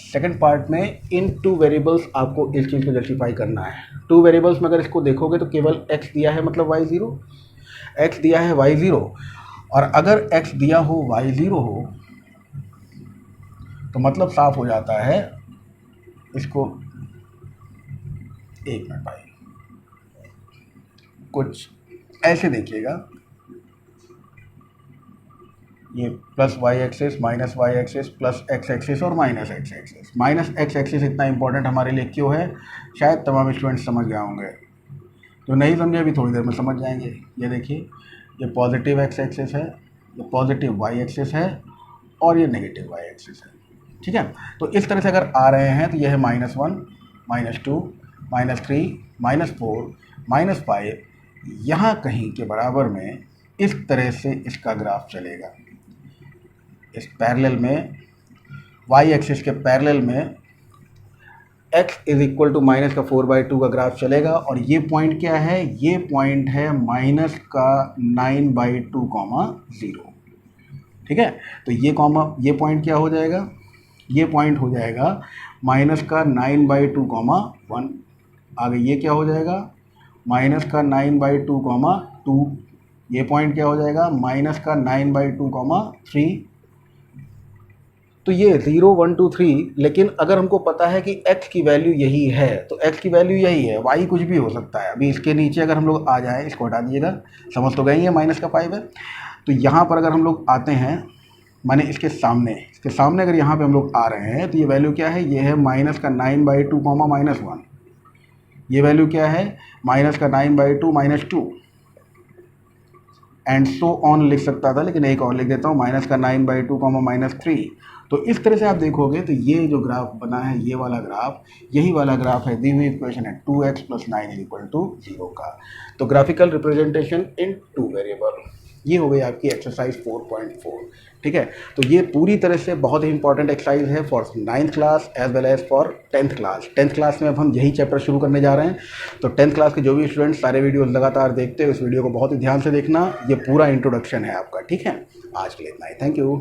सेकंड पार्ट में इन 2 वेरिएबल्स आपको इस चीज़ को जस्टिफाई करना है। 2 वेरिएबल्स में अगर इसको देखोगे तो केवल x दिया है मतलब y0, x दिया है y0, और अगर x दिया हो y0 हो तो मतलब साफ हो जाता है, इसको एक मिनट भाई, कुछ ऐसे देखिएगा, ये plus y axis minus y axis plus x axis और minus x axis. Minus x axis इतना इंपॉर्टेंट हमारे लिए क्यों है, शायद तमाम स्टूडेंट्स समझ गए होंगे, तो नहीं समझे अभी थोड़ी देर में समझ जाएंगे। ये देखिए, ये पॉजिटिव x एक्सिस है, ये पॉजिटिव y एक्सिस है, और ये नेगेटिव y एक्सिस है, ठीक है। तो इस तरह से अगर आ रहे हैं तो ये है -1 -2 -3 -4 -5, यहाँ कहीं के बराबर में इस तरह से इसका ग्राफ चलेगा। इस पैरेलल में y एक्सिस के पैरेलल में x इज इक्वल टू -4/2 का ग्राफ चलेगा, और ये पॉइंट क्या है, ये पॉइंट है -9/2, 0, ठीक है। तो ये पॉइंट क्या हो जाएगा, ये पॉइंट हो जाएगा -9/2, 1। आगे ये क्या हो जाएगा -9/2, 2। ये पॉइंट क्या हो जाएगा -9/2, 3। तो ये 0 1 2 3, लेकिन अगर हमको पता है कि x की वैल्यू यही है तो x की वैल्यू यही है, y कुछ भी हो सकता है। अभी इसके नीचे अगर हम लोग आ जाएं, इसको हटा दीजिएगा, समझ तो गए ही है, -5 है। तो यहाँ पर अगर हम लोग आते हैं, माने इसके सामने इसके सामने अगर यहाँ पे हम लोग आ रहे हैं तो ये वैल्यू क्या है, ये है माइनस का 9/2 कॉमा -1। ये वैल्यू क्या है, माइनस का 9/2 -2 एंड सो ऑन लिख सकता था, लेकिन एक और लिख देता हूँ, माइनस का 9/2 कॉमा -3। तो इस तरह से आप देखोगे तो ये जो ग्राफ बना है, ये वाला ग्राफ, यही वाला ग्राफ है, दी हुई इक्वेशन है 2x + 9 = 0 का। तो ग्राफिकल रिप्रेजेंटेशन इन 2 वेरिएबल, ये हो गई आपकी एक्सरसाइज 4.4। ठीक है, तो ये पूरी तरह से बहुत ही इंपॉर्टेंट एक्सरसाइज है for 9th class as well as for 10th class. 10th class में अब हम यही चैप्टर शुरू करने जा रहे हैं। तो 10th क्लास के जो भी स्टूडेंट्स सारे वीडियोस लगातार देखते हैं, उस वीडियो को बहुत ही ध्यान से देखना। ये पूरा इंट्रोडक्शन है आपका। ठीक है, आज के लिए इतना ही। Thank you.